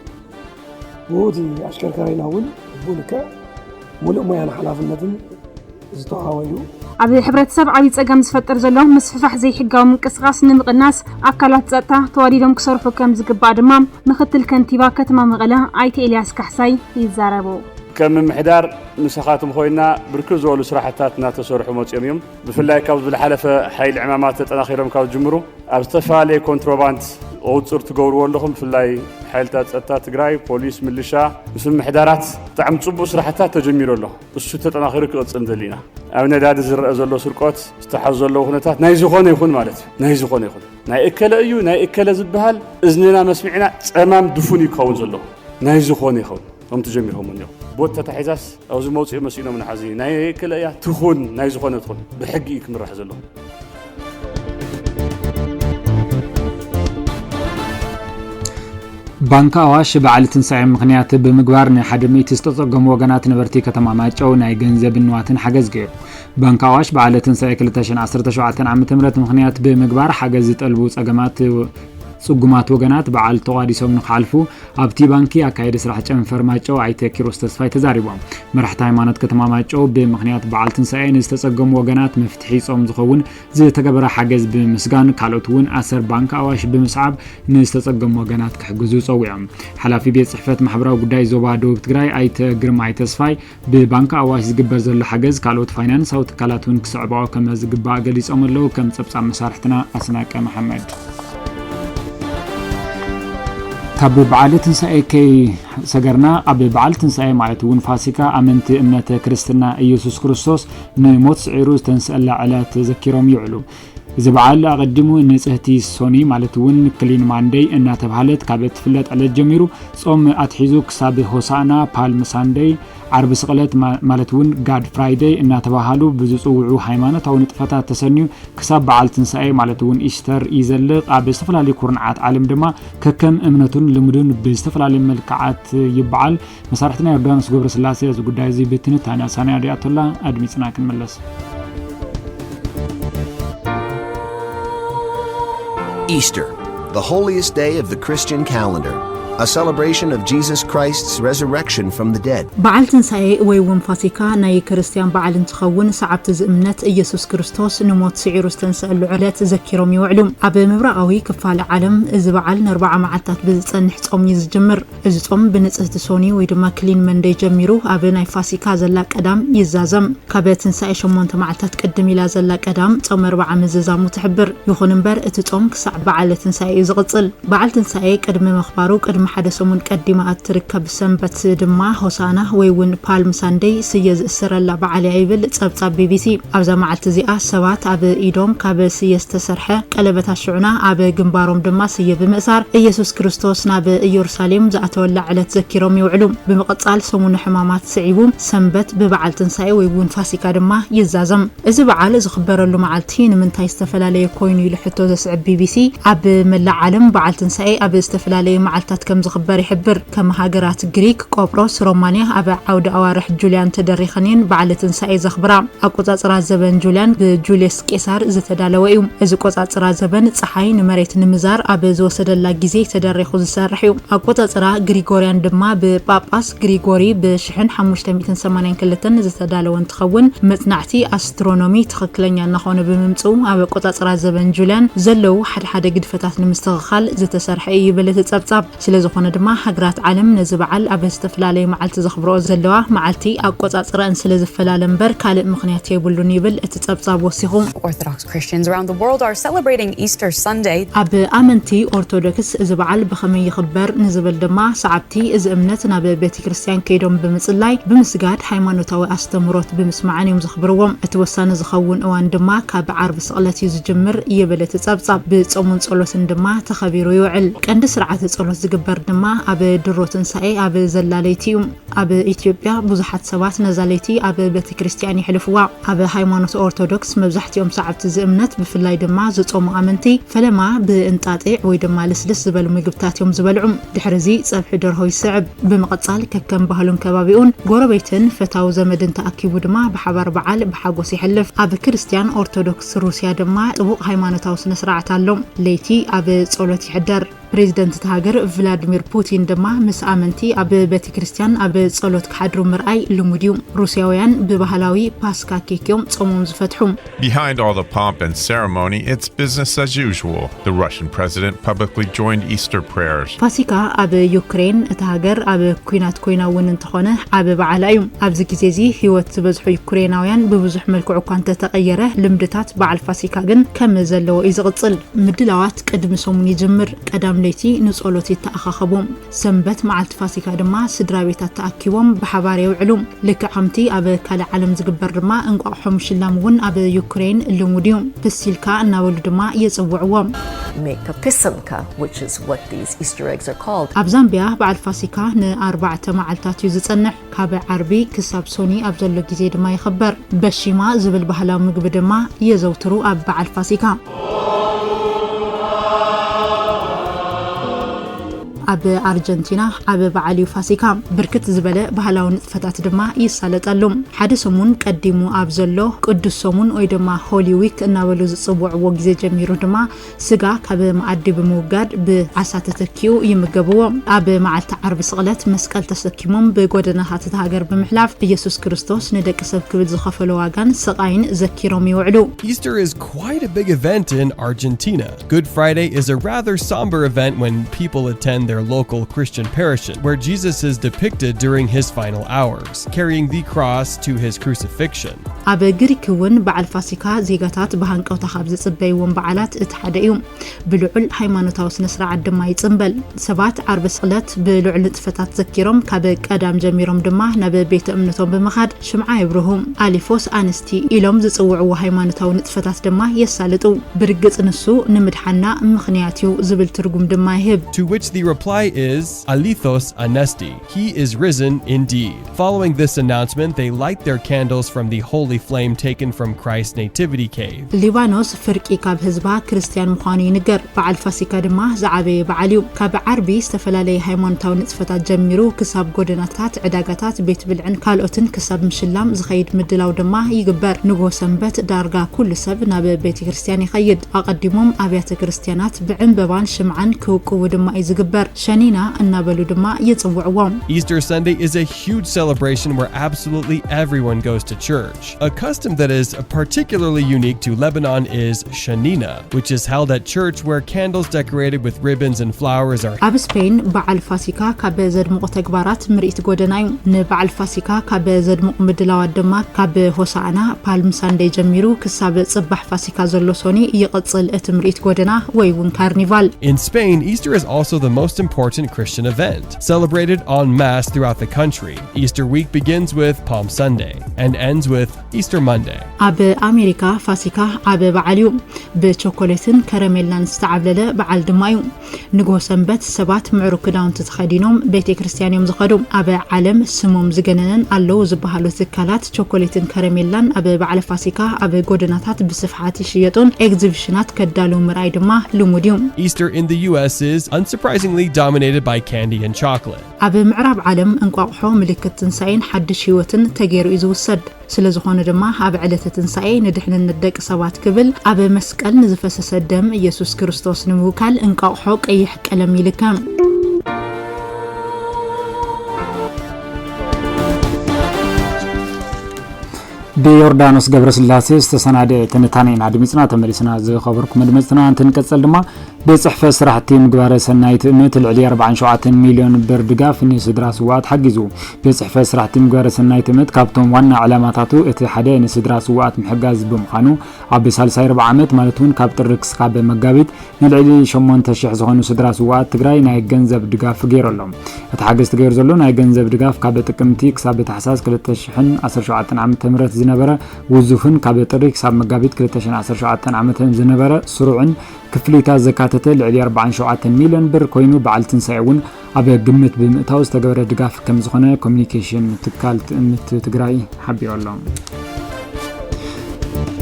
ودي أشكال كارينا هون بقولك ملء ما ينحلاف الندم زتقاويو عبد حبرتسب عبد صقام زفتر زلهم مسفح زي حقاو منقسقاس نمقناس أكلات زتا تواريدهم كسرفو كم زقبا دمام مختل كنتيبا كتما مغلا آيت إلياس كحساي يزاربو كم محدار مسخاتهم خوينا بركز ولو سراحتاتنا تسرحوا موصيهم بفلاي كاوز بالحلفه حيل عمامات تناخيرهم كاوز جمرو ابستفالي كونتروباند اوصر تغوروا لهم بفلاي حيلتات صتا تግራይ ፖሊስ ምልሻ ምስም محدارات طعم صبو سراحتات تجميرو له እሱ ተጠናኺሩ ክቅጽም ዘሊና ኣብ ነዳዲ ዝረአ ዘሎ ስርቆት ዝተሓዝ ዘሎ ሁነታት ናይ ዝኾነ ይኹን ማለት ናይ ዝኾነ ይኹን ናይ እከለ እዩ ናይ እከለ ዝበሃል እዝንና መስሚዕና ጸማም ድፉን ይከውን ዘሎ ናይ ዝኾነ ይኹን هم تجمعهم اليوم بوت تحيزاس أو زي موضوع مسينا من حزين ناي كلا يا تخون ناي زخون تخون بحقيقة من راح زلهم ባንክ አዋሽ በዓል ትንሳኤ ምክንያት በምግባር ንሓደሚት ዝተጸገሙ ወገናት ነበርቲ ከተማ ማጨው ናይ ገንዘብ ንዋትን ሓገዝ ገይሩ ባንክ አዋሽ በዓል ትንሳኤ 2017 ዓ.ም ምክንያት በምግባር ሓገዝ ዝጠልቡ ጸገማት ጽጉማት ወገናት በዓል ተዋዲሶም ንخالፉ ኣብቲ ባንኪ አካይደ ስራሕ ጨንፈር ማጨው አይተ ኪሮስ ተስፋይ ተዛሪቦም መራሕቲ ሃይማኖት ከተማ ማጨው በምክንያት በዓል ትንሳኤ ዝተጸገሙ ወገናት መፍትሒ ጾም ዝኸውን ዝተገበረ ሓገዝ ብምስጋን ካልኦትውን ኣሰር ባንክ አዋሽ ብምስዓብ ዝተጸገሙ ወገናት ክሕግዙ ጸውዖም ሓላፊ ቤት ጽሕፈት ማሕበራዊ ጉዳይ ዞባ ደቡብ ትግራይ አይተ ግርማይ ተስፋይ በባንክ አዋሽ ዝግበር ዘሎ ሓገዝ ካልኦት ፋይናንሳዊ ትካላትን ክስዕባው ከም ዝግባእ ገሊጾም ኣለዉ ከም ጸብጻብ መሳርሕትና ኣስናቀ መሐመድ كاب بعال تنسائي كي سجرنا أب بعال تنسائي معناته فاسكا أمنت أمنة كريستنا يسوع كريستوس نموت عروس تنسأل على تذكرهم يعلو إذا بعال أقدموا نسهتي سوني معناته كلين ماندي إن تبهلت كابت فلت على الجميرو صوم أتحيزوك سابه هوسانا بالم ساندي عرب سقلت مالتون جاد فرايداي إن تبهالو بزوجو حيمانة أو نتفتح تسنيو كسب بعال تنسائي مالتون إشتر إزلق عب استفلا لكورنعات عالم دما ككم أمنتون لمدن باستفلا لملكعات يبعال مسارحتنا يردان سجبر سلاسي زوجداي زي بتني تانا سانيا رياض الله أدميتنا كنملس Easter, the holiest day of the Christian calendar, a celebration of Jesus Christ's resurrection from the dead. بعل تنسائي ويوم فاسيكا ناي كريستيان بعل تخون سعبت زمنت إيسوس كريستوس نموت سعيروس تنسأل علات تذكرهم يعلم عب مبرقوي كفال عالم إذ بعل 4 معتات بزنح تصوم يزجمر إذ تصوم بنصه تسوني ويدما كلين من دي جميرو عب ناي فاسيكا زلاك أدام يزازم كابت تنسائي شمونت معتات قدم إلى زلاك أدام تصوم 4 مزازام متحبر يخون مبر اتتصوم كسع بعل تنسائي زغطل بعل تنسائي قدم مخبارو قدم ሓደ ሰሙን ቀዲማ እትርከብ ሰንበት ድማ ሆሳና ወይ ውን ፓልም ሳንዴይ ስየ ዝእሰረላ በዓል ይብል ጸብጻብ ቢቢሲ ኣብዛ መዓልቲ እዚኣ ሰባት ኣብ ኢዶም ካብ ስየ ዝተሰርሐ ቀለበታት ሽዑና ኣብ ግንባሮም ድማ ስየ ብምእሳር ኢየሱስ ክርስቶስ ናብ ኢየሩሳሌም ዝኣተወላ ዕለት ዘኪሮም ይውዕሉ ብምቕጻል ሰሙን ሕማማት ስዒቡ ሰንበት በበዓል ትንሳኤ ወይ ውን ፋሲካ ድማ ይዛዘም እዚ በዓል ዝኽበረሉ መዓልቲ ንምንታይ ዝተፈላለየ ኮይኑ ኢሉ ሕቶ ዘስዕብ ቢቢሲ ኣብ መላእ ዓለም በዓል ትንሳኤ ኣብ ዝተፈላለየ መዓልታት ከም ዝኽበር ይሕብር ከም ሃገራት ግሪክ ቆጵሮስ ሮማንያ ኣብ ዓውደ ኣዋርሕ ጁልያን ተደሪኸንን በዓል ትንሳኤ ዘኽብራ ኣቆጻጽራ ዘበን ጁልያን ብጁልየስ ቄሳር ዝተዳለወ እዩ እዚ ቆጻጽራ ዘበን ፀሓይ ንመሬት ንምዛር ኣብ ዝወሰደላ ግዜ ተደሪኹ ዝሰርሕ እዩ ኣቆጻጽራ ግሪጎሪያን ድማ ብጳጳስ ግሪጎሪ ብ1582 ዝተዳለወ እንትኸውን መጽናዕቲ ኣስትሮኖሚ ትኽክለኛ እናኾነ ብምምጽኡ ኣብ ኣቆጻጽራ ዘበን ጁልያን ዘለው ሓደ ግድፈታት ንምስትኽኻል ዝተሰርሐ ይብል ተጸብጻብ ስለዝኾነ ድማ ሃገራት ዓለም ነዚ በዓል ኣብ ዝተፈላለዩ መዓልቲ ዘኽብረኦ ዘለዋ መዓልቲ ኣቆጻጽራን ስለዝፈላለ እምበር ካልእ ምኽንያት የብሉን ይብል ተጸብጻብ ወሲኹ Orthodox Christians around the world are celebrating Easter Sunday. ኣብ ኣመንቲ ኦርቶዶክስ እዚ በዓል ብኸመይ ይኽበር ንዝብል ድማ ሰዓብቲ እዚ እምነት ናብ ቤተ ክርስቲያን ከይዶም ብምጽላይ ብምስጋድ ሃይማኖታዊ ኣስተምህሮት ብምስማዕን እዮም ዘኽብርዎም እቲ ወሳነ ዝኸውን እዋን ድማ ካብ ዓርብ ስቕለት እዩ ዝጅምር ይብል ተጸብጻብ ብጾሙን ጸሎትን ድማ ተኸቢሩ ይውዕል ቀንዲ ስርዓት ጸሎት ዝግበር ድማ ኣብ ድሮ ትንሳኤ ኣብ ዘላለይቲ ኣብ ኢትዮጵያ ብዙሓት ሰባት ነዛለይቲ ኣብ ቤተ ክርስቲያን ይሕልፍዋ ኣብ ሃይማኖት ኦርቶዶክስ መብዛሕትኦም ሰዓብቲ እዚ እምነት ብፍላይ ድማ ዝጾሙ ኣመንቲ ፈለማ ብእንጣጢዕ ወይ ድማ ልስልስ ዝበሉ ምግብታት እዮም ዝበልዑ ድሕሪዚ ጸብሒ ደርሆ ይስዕብ ብምቕጻል ከከም ባህሉን ከባቢኡን ጎረቤትን ፈታው ዘመድን ተኣኪቡ ድማ ብሓባር በዓል ብሓጎስ ይሕልፍ ኣብ ክርስቲያን ኦርቶዶክስ ሩስያ ድማ ጥቡቕ ሃይማኖታዊ ስነ ስርዓት ኣሎ ለይቲ ኣብ ጸሎት ይሕደር ፕሬዝዳንት ተሃገር ቭላድሚር ፑቲን ድማ ምስ ኣመንቲ ኣብ ቤተ ክርስቲያን ኣብ ጸሎት ክሓድሩ ምርኣይ ልሙድ እዩ ሩስያውያን ብባህላዊ ፓስካ ኬክዮም ጾሞም ዝፈትሑ Behind all the pomp and ceremony, it's business as usual. The Russian president publicly joined Easter prayers. ፋሲካ ኣብ ዩክሬን እቲ ሃገር ኣብ ኩናት ኮይናውን እንትኾነ ኣብ በዓል እዩ ኣብዚ ግዜ እዚ ህይወት ዝበዝሑ ዩክሬናውያን ብብዙሕ መልክዑ እኳ እንተተቐየረ ልምድታት በዓል ፋሲካ ግን ከም ዘለዎ እዩ ዝቕጽል ምድላዋት ቅድሚ ሰሙን ይጅምር ቀዳም ለይቲ ንጸሎት ይተኣኻኸቡ ሰንበት መዓልቲ ፋሲካ ድማ ስድራ ቤታት ተኣኪቦም ብሓባር ይውዕሉ ልክዕ ከምቲ ኣብ ካልእ ዓለም ዝግበር ድማ እንቋቑሖ ምሽላም እውን ኣብ ዩክሬን ልሙድ እዩ ፕሲልካ እናበሉ ድማ የጽውዕዎም make a pisanka, which is what these Easter eggs are called. ኣብ ዛምቢያ በዓል ፋሲካ ን4 መዓልታት እዩ ዝጸንሕ ካብ ዓርቢ ክሳብ ሶኒ ኣብ ዘሎ ግዜ ድማ ይኽበር በሺማ ዝብል ባህላዊ ምግቢ ድማ የዘውትሩ ኣብ በዓል ፋሲካ ኣብ ኣርጀንቲና ኣብ በዓል ፋሲካ ብርክት ዝበለ ባህላዊ ንጥፈታት ድማ ይሳለጣሉ ሓደ ሰሙን ቀዲሙ ኣብ ዘሎ ቅዱስ ሰሙን ወይ ድማ ሆሊ ዊክ እናበሉ ዝጽውዕዎ ግዜ ጀሚሩ ድማ ስጋ ካብ ማዕዲ ብምውጋድ ብዓሳ ተተኪኡ ይምገብዎ ኣብ መዓልቲ ዓርብ ስቕለት መስቀል ተሰኪሞም ብጎደናታት ሃገር ብምሕላፍ ኢየሱስ ክርስቶስ ንደቂ ሰብ ክብል ዝኸፈለ ዋጋን ስቃይን ዘኪሮም ይውዕሉ Easter is quite a big event in Argentina. Good Friday is a rather somber event when people attend their local Christian parishes, where Jesus is depicted during his final hours, carrying the cross to his crucifixion. ኣብ ግሪክ እውን በዓል ፋሲካ ዜጋታት ብሃንቀውታ ካብ ዝጽበይዎም በዓላት እቲ ሓደ እዩ ብልዑል ሃይማኖታዊ ስነ ስርዓት ድማ ይጽንበል ሰባት ዓርብ ስቕለት ብልዑል ንጥፈታት ዘኪሮም ካብ ቀዳም ጀሚሮም ድማ ናብ ቤተ እምነቶም ብምኻድ ሽምዓ ይብርሁ ኣሊፎስ ኣንስቲ ኢሎም ዝጽውዕዎ ሃይማኖታዊ ንጥፈታት ድማ የሳልጡ ብርግጽ ንሱ ንምድሓና ምኽንያት እዩ ዝብል ትርጉም ድማ ይህብ To which the reply is Alithos Anesti. He is risen indeed. Following this announcement, they light their candles from the holy flame taken from Christ's nativity cave. ሊባኖስ ፍርቂ ካብ ህዝባ ክርስቲያን ምዃኑ ይንገር በዓል ፋሲካ ድማ ዝዓበየ በዓል እዩ ካብ ዓርቢ ዝተፈላለዩ ሃይማኖታዊ ንጥፈታት ጀሚሩ ክሳብ ጎደናታት ዕዳጋታት ቤት ብልዕን ካልኦትን ክሳብ ምሽላም ዝኸይድ ምድላው ድማ ይግበር ንጎ ሰንበት ዳርጋ ኩሉ ሰብ ናብ ቤተ ክርስቲያን ይኸይድ ኣቐዲሞም ኣብያተ ክርስቲያናት ብዕንበባን ሽምዓን ክውቅቡ ድማ ይዝግበር ሸኒና እናበሉ ድማ ይጽውዕዎም Easter Sunday is a huge celebration where absolutely everyone goes to church. A custom that is particularly unique to Lebanon is Shanina, which is held at church where candles decorated with ribbons and flowers are ኣብ ስፔን በዓል ፋሲካ ካብ ዘድምቑ ተግባራት ምርኢት ጎደና እዩ ንበዓል ፋሲካ ካብ ዘድምቑ ምድላዋት ድማ ካብ ሆሳዕና ፓልም ሳንዴይ ጀሚሩ ክሳብ ጽባሕ ፋሲካ ዘሎ ሶኒ ይቕጽል እቲ ምርኢት ጎደና ወይ እውን ካርኒቫል In Spain, Easter is also the most important Christian event, celebrated en masse throughout the country. Easter week begins with Palm Sunday and ends with Easter Monday. ኣብ ኣሜሪካ ፋሲካ ዓብ በዓል እዩ ብቾኮሌትን ከረሜላን ዝተዓብለለ በዓል ድማ እዩ ንግሆ ሰንበት ሰባት ምዕሩግ ክዳውንቲ ተኸዲኖም ቤተክርስትያን እዮም ዝኸዱ ኣብ ዓለም ስሞም ዝገነነን ኣለዉ ዝበሃሉ ትካላት ቾኮሌትን ከረሜላን ኣብ በዓል ፋሲካ ኣብ ጎደናታት ብስፍሓት ይሽየጡን ኤግዚቢሽናት ከዳሉ ምርኣይ ድማ ልሙድ እዩ Easter in the US is unsurprisingly dominated by candy and chocolate. ኣብ ምዕራብ ዓለም እንቋቑሖ ምልክት ትንሳኤን ሓድሽ ህይወትን ተገይሩ እዩ ዝውሰድ ስለዝኾነ ድማ ኣብ ዕለተ ትንሳኤ ንድሕንነት ደቂ ሰባት ክብል ኣብ መስቀል ንዝፈሰሰ ደም ኢየሱስ ክርስቶስ ንምውካል እንቋቑሖ ቀይሕ ቀለም ይልከም بيوردانوس ገብረስላሴ ዝተሰናደ ትንታኔና ድምጽና ተመልስና ዝኸበርኩም መድመጽና እንትንቀጽል ድማ በጽሕፈት ስራሕቲ ምግባረ ሰናይ ትእምት ልዕሊ 47 ሚሊዮን ብር ድጋፍ ንስድራ ስዋዕት ሓጊዙ በጽሕፈት ስራሕቲ ምግባረ ሰናይ ትእምት ካብቶም ዋና ዕላማታቱ እቲ ሓደ ንስድራ ስዋዕት ምሕጋዝ ብምዃኑ ኣብ ሳልሳይ 40 ዓመት ማለት እውን ካብ ጥሪ ክሳብ መጋቢት ንልዕሊ 8000 ዝኾኑ ስድራ ስዋዕት ትግራይ ናይ ገንዘብ ድጋፍ ገይሮሎም እቲ ሓገዝ ተገይሩ ዘሎ ናይ ገንዘብ ድጋፍ ካብ ጥቅምቲ ክሳብ ታሕሳስ 2017 ዓመተ ምህረት ዝነበረ ውዙፍን ካብ ጥሪ ክሳብ መጋቢት 2017 ዓመተ ዝነበረ ስሩዕን ክፍሊታት ዘካተተ ልዕሊ 47 ሚሊዮን ብር ኮይኑ በዓል ትንሳኤውን ኣብ ግምት ብምእታው ዝተገበረ ድጋፍ ከም ዝኾነ ኮሙኒኬሽን ትካል ትእምት ትግራይ ሓቢሮሎም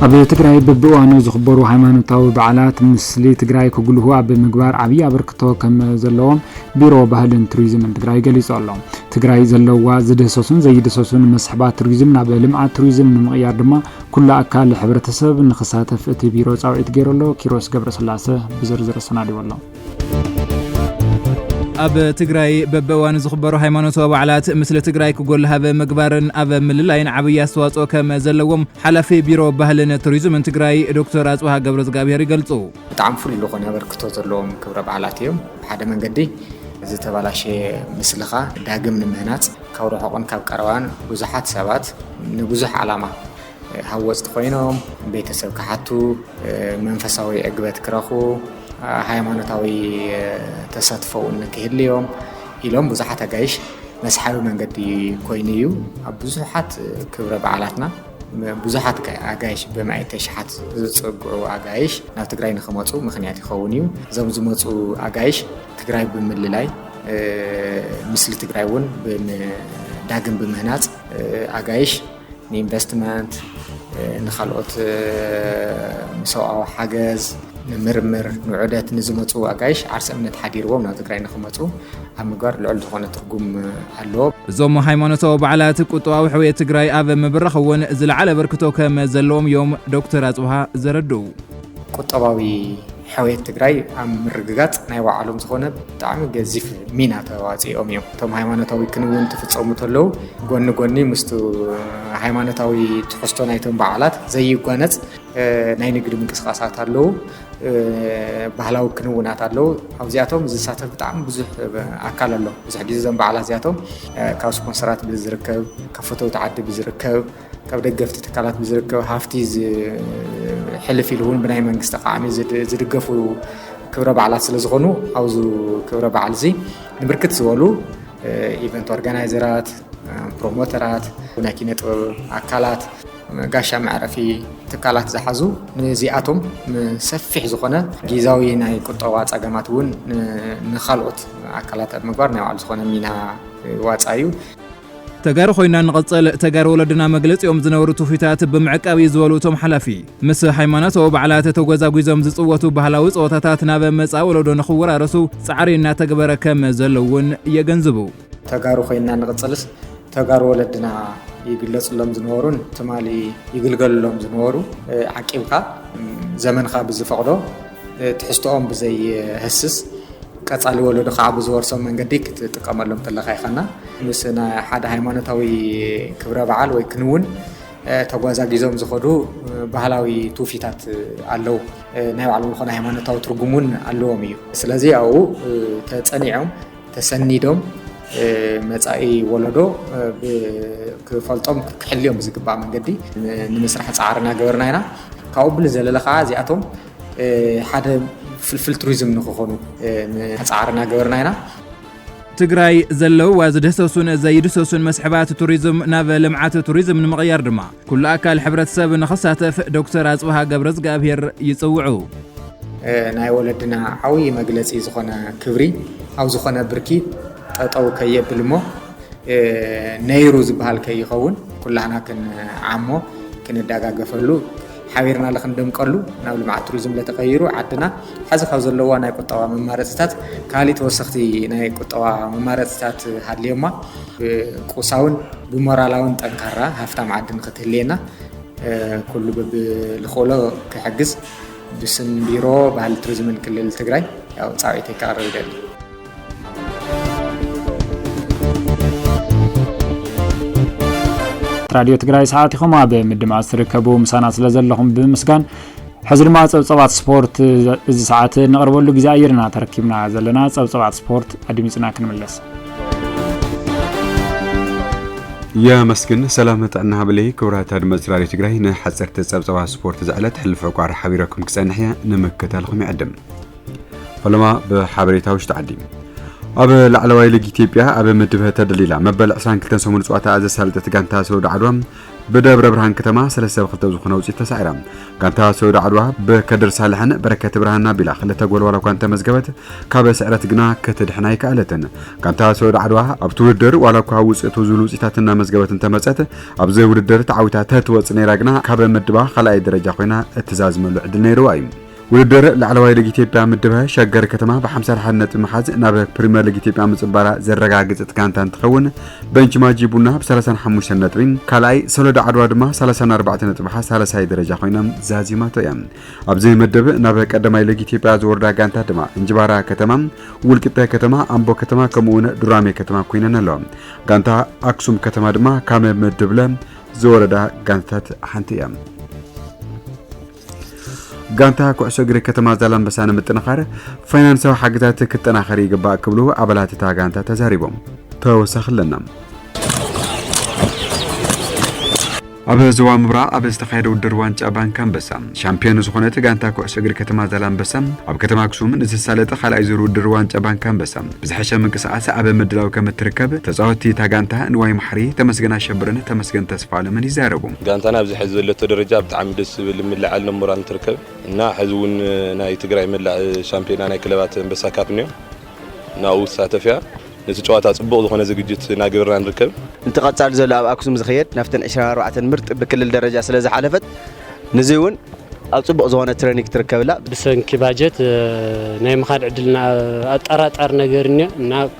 ኣብ ትግራይ በብእዋኑ ዝኽበሩ ሃይማኖታዊ በዓላት ምስሊ ትግራይ ክጉልሁ ኣብ ምግባር ዓብይ አበርክቶ ከም ዘለዎም ቢሮ ባህልን ቱሪዝምን ትግራይ ገሊጹ ኣሎ ትግራይ ዘለዋ ዝድህሰሱን ዘይድህሰሱን መስሕባት ቱሪዝም ናብ ልምዓት ቱሪዝም ንምቕያር ድማ ኩሉ ኣካል ሕብረተሰብ ንኽሳተፍ እቲ ቢሮ ጻውዒት ገይሩሎ ኪሮስ ገብረስላሴ ብዝርዝር ሰናዲዎ ኣሎ ኣብ ትግራይ በበዋን ዝኽበሩ ሃይማኖታዊ በዓላት ምስሊ ትግራይ ክጎልሃ ብምግባርን ኣብ ምልላይን ዓብይ ኣስተዋጽኦ ከም ዘለዎም ሓላፊ ቢሮ ባህልን ቱሪዝምን ትግራይ ዶክተር ኣጽዋሃ ገብረዝጋብሔር ይገልጹ በጣም ፍሉይ ዝኾነ አበርክቶ ዘለዎም ክብረ በዓላት እዮም ሓደ መንገዲ ዝተባላሸ ምስልኻ ዳግም ንምህናጽ ካብ ርሑቕን ካብ ቀረባን ብዙሓት ሰባት ንብዙሕ ዓላማ ሃወጽቲ ኮይኖም ቤተሰብ ክሓቱ መንፈሳዊ ዕግበት ክረኽቡ ሃይማኖታዊ ተሳትፎውን ክህልዮም ኢሎም ብዙሓት ኣጋይሽ መስሓቢ መንገዲ ኮይኑ እዩ ኣብ ብዙሓት ክብረ በዓላትና ብዙሓት ኣጋይሽ ብማእተ ሸሓት ዝጽጉዑ ኣጋይሽ ናብ ትግራይ ንኽመጹ ምኽንያት ይኸውን እዩ እዞም ዝመጹ ኣጋይሽ ትግራይ ብምልላይ ምስሊ ትግራይ እውን ዳግም ብምህናጽ ኣጋይሽ ንኢንቨስትመንት ንኻልኦት ሰብኣዊ ሓገዝ ንምርምር ንዑደት ንዝመጹ ኣጋይሽ ዓርሰ እምነት ሓዲርዎም ናብ ትግራይ ንኽመጹ ኣብ ምግባር ልዑል ዝኾነ ትርጉም ኣለዎ እዞም ሃይማኖታዊ በዓላት ቁጠባዊ ሕውየት ትግራይ ኣብ ምብራኽ እውን ዝለዓለ አበርክቶ ከም ዘለዎም እዮም ዶክተር ኣጽዋሃ ዘረድኡ ቁጠባዊ ሕውየት ትግራይ ኣብ ምርግጋጽ ናይ ባዕሎም ዝኾነ ብጣዕሚ ገዚፍ ሚና ተዋፂኦም እዮም እቶም ሃይማኖታዊ ክንውን ትፍጸሙ ተለው ጎኒ ጎኒ ምስቱ ሃይማኖታዊ ትሕዝቶ ናይቶም በዓላት ዘይጓነጽ ናይ ንግዲ ምንቅስቃሳት ኣለው ባህላዊ ክንውናት ኣለው ኣብዚኣቶም ዝሳተፍ ብጣዕሚ ብዙሕ ኣካል ኣሎ ብዙሕ ግዜ ዞም በዓላት እዚኣቶም ካብ ስፖንሰራት ብዝርከብ ካብ ፈተውቲ ዓዲ ብዝርከብ ካብ ደገፍቲ ትካላት ብዝርከብ ሃፍቲ ሕልፍ ኢሉ እውን ብናይ መንግስቲ ቃዕሚ ዝድገፉ ክብረ በዓላት ስለ ዝኾኑ ኣብዙ ክብረ በዓል እዚ ንብርክት ዝበሉ ኢቨንት ኦርጋናይዘራት ፕሮሞተራት ናይ ኪነ ጥበብ ኣካላት ጋሻ መዕረፊ ትካላት ዝሓዙ ነዚኣቶም ሰፊሕ ዝኾነ ጊዜያዊ ናይ ቁጠባ ጸገማት እውን ንኻልኦት ኣካላት ምግባር ናይ ባዕሉ ዝኾነ ሚና ዋጻዩ ተጋሩ ኮይና ንቐጽል ተጋሩ ወለድና መግለጺኦም ዝነበሩ ትውፊታት ብምዕቃብ ዝበሉ እቶም ሓላፊ ምስ ሃይማኖታዊ በዓላት ተጓዛጉዞም ዝጽወቱ ባህላዊ ጸወታታት ናብ መጻኢ ወለዶ ንኽወራረሱ ጻዕሪ እናተገበረ ከም ዘለውን የገንዝቡ ተጋሩ ኮይና ንቐጽልስ ተጋሩ ወለድና ይግለጽሎም ዝነበሩን ትማሊ ይግልገሉሎም ዝነበሩ ዓቂብካ ዘመንካ ብዝፈቕዶ ትሕዝቶኦም ብዘይህስስ ቀጻሊ ወለዶ ከዓ ብዝወርሶም መንገዲ ክትጥቀመሎም ተለኻ ይኸና ምስ ናይ ሓደ ሃይማኖታዊ ክብረ በዓል ወይ ክንውን ተጓዛጊዞም ዝኸዱ ባህላዊ ትውፊታት ኣለው ናይ ባዕሎም ዝኾነ ሃይማኖታዊ ትርጉሙን ኣለዎም እዩ ስለዚ ኣብኡ ተጸኒዖም ተሰኒዶም መጻኢ ወለዶ ክፈልጦም ክሕልዮም ዝግባእ መንገዲ ንምስራሕ ጻዕርና ገበርና ኢና ካብኡ ብል ዘለለ ከዓ እዚኣቶም ሓደ ፍልፍል ቱሪዝም ንክኾኑ ተጻዕርና ገበርና ኢና ትግራይ ዘለው ዋዝደሰሱን ዘይድሰሱን መስሕባት ቱሪዝም ናብ ልምዓት ቱሪዝም ንምቕያር ድማ ኩሉ ኣካል ሕብረተሰብ ንኽሳተፍ ዶክተር ኣጽብሃ ገብረዝጋብሔር ይጽውዑ ናይ ወለድና ዓብይ መግለጺ ዝኾነ ክብሪ ኣብ ዝኾነ ብርኪ ጠጠው ከየብል እሞ ነይሩ ዝበሃል ከይኸውን ኩላህና ክንዓሞ ክንዳጋገፈሉ ሓቢርና ለክንደምቀሉ ናብ ልምዓት ቱሪዝም ለተቀይሩ ዓድና ሕዚ ካብ ዘለዋ ናይ ቁጠባ መማረፅታት ካሊእ ተወሰኽቲ ናይ ቁጠባ መማረፅታት ሃልየማ ቁሳውን ብሞራላውን ጠንካራ ሃፍታም ዓዲ ንክትህልየና ኩሉ ብልኽእሎ ክሕግዝ ብስም ቢሮ ባህሊ ቱሪዝምን ክልል ትግራይ ያው ጻዕይተ ይቀርብ ይደሊ راديو تግራይ ሰዓት ይኹም ኣብ ምድማዕ ዝርከቡ ምሳና ስለ ዘለኹም ብምስጋን ሕዚ ድማ ፀብፀባት ስፖርት እዚ ሰዓት ንቕርበሉ ግዜ ኣየርና ተረኪብና ዘለና ፀብፀባት ስፖርት ኣድሚፅና ክንምለስ يመስግን ሰላም ጥዕና ብለይ ክብራት ኣድማጭ ራድዮ ትግራይ ንሓፀርቲ ፀብፀባት ስፖርት ዝዕለት ሕልፍ ዕቋር ሓቢረኩም ክጸንሕያ ንምክታልኩም ይዕድም ፈለማ ብሓበሬታው ውሽጢ ኣብ ላዕለዋይ ሊግ ኢትዮጵያ ኣብ ምድብ ተደሊላ መበል 22 ሰሙን ጸዋታ ኣዘሳልጠት ጋንታ ሰውድ ዓድዋ በደብረ ብርሃን ከተማ 3-2 ዝኾነ ውጽኢት ተሳኢራ ጋንታ ሰውድ ዓድዋ በከድር ሳልሕን በረከት ብርሃንና ቢላ ክልተ ጎል ዋላ ኳንተ መዝገበት ካብ ስዕረት ግና ከተድሕና ይካለተን ጋንታ ሰውድ ዓድዋ ኣብ ትውድር ዋላ ኳ ውጽኢቱ ዝሉ ውጽኢታትና መዝገበትን ተመጸት ኣብ ዘ ውድድር ተዓዊታ ተትወጽ ነይራ ግና ካብ ምድባ ኻልኣይ ደረጃ ኮይና እትዛዝመሉ ዕድል ነይሩ እዩ ውድድር ላዕለዋይ ሊግ ኢትዮጵያ ምድበ ሸገር ከተማ ብ51 ነጥብ መሓዝ ናብ ፕሪሚየር ሊግ ኢትዮጵያ ምጽባራ ዘረጋግጽት ጋንታ እንትኸውን በንች ማጂ ቡና ብ35 ነጥብ ካልኣይ ሰሎዳ ዓድዋ ድማ 34 ነጥብ መሓዝ ሳልሳይ ደረጃ ኮይኖም ዛዚማቶ እዮም ኣብዚ ምድብ ናብ ቀዳማይ ሊግ ኢትዮጵያ ዝወርዳ ጋንታ ድማ እንጅባራ ከተማ ውልቂጤ ከተማ ኣምቦ ከተማ ከምኡውን ዱራሜ ከተማ ኮይነን ኣለዋ ጋንታ ኣክሱም ከተማ ድማ ካብ ምድብ ለ ዝወረዳ ጋንታት ሓንቲ እያ ጋንታ ኩዕሶ እግሪ ከተማ ዛላምበሳ ንምጥንኻር ፋይናንሳዊ ሓገታት ክጠናኸር ይግባእ ክብሉ ኣባላት እታ ጋንታ ተዛሪቦም ተወሳኺለና ኣብ ዞባ ምብራቕ ኣብ ዝተኻየደ ውድድር ዋንጫ ባንክ ኣንበሳ ሻምፒዮን ዝኾነት ጋንታ ኩዕሶ እግሪ ከተማ ዛላምበሳ ኣብ ከተማ ኣክሱም ንዝሳለጠ ካልኣይ ዙር ውድድር ዋንጫ ባንክ ኣንበሳ ብዝሐሸ ምንቅስቓስ ኣብ ምድላው ከም እትርከብ ተጻወቲ እታ ጋንታ ንዋይ ማሕሪ ተመስገን ኣሸብርን ተመስገን ተስፋለምን ይዛረቡ ጋንታና ኣብዚ ሕዚ ዘለቶ ደረጃ ብጣዕሚ ደስ ዝብል ምላዓል ነሞራል ትርከብ እና ሕዚ እውን ናይ ትግራይ መላእ ሻምፒዮና ናይ ክለባት ኣንበሳ ካፕ ነው ናው ሳተፊያ نتجوات أصبغ ذخنا زوجت ناقران ركب. أنت قد صار زل أكسم زخير نفتن 24 مرت بكل الدرجة سلازة حلفت نزيون أصبغ ذخنا ترينيك تركب لا. بس كباجت نايم خاد عدلنا أطرات أرنجرني ناك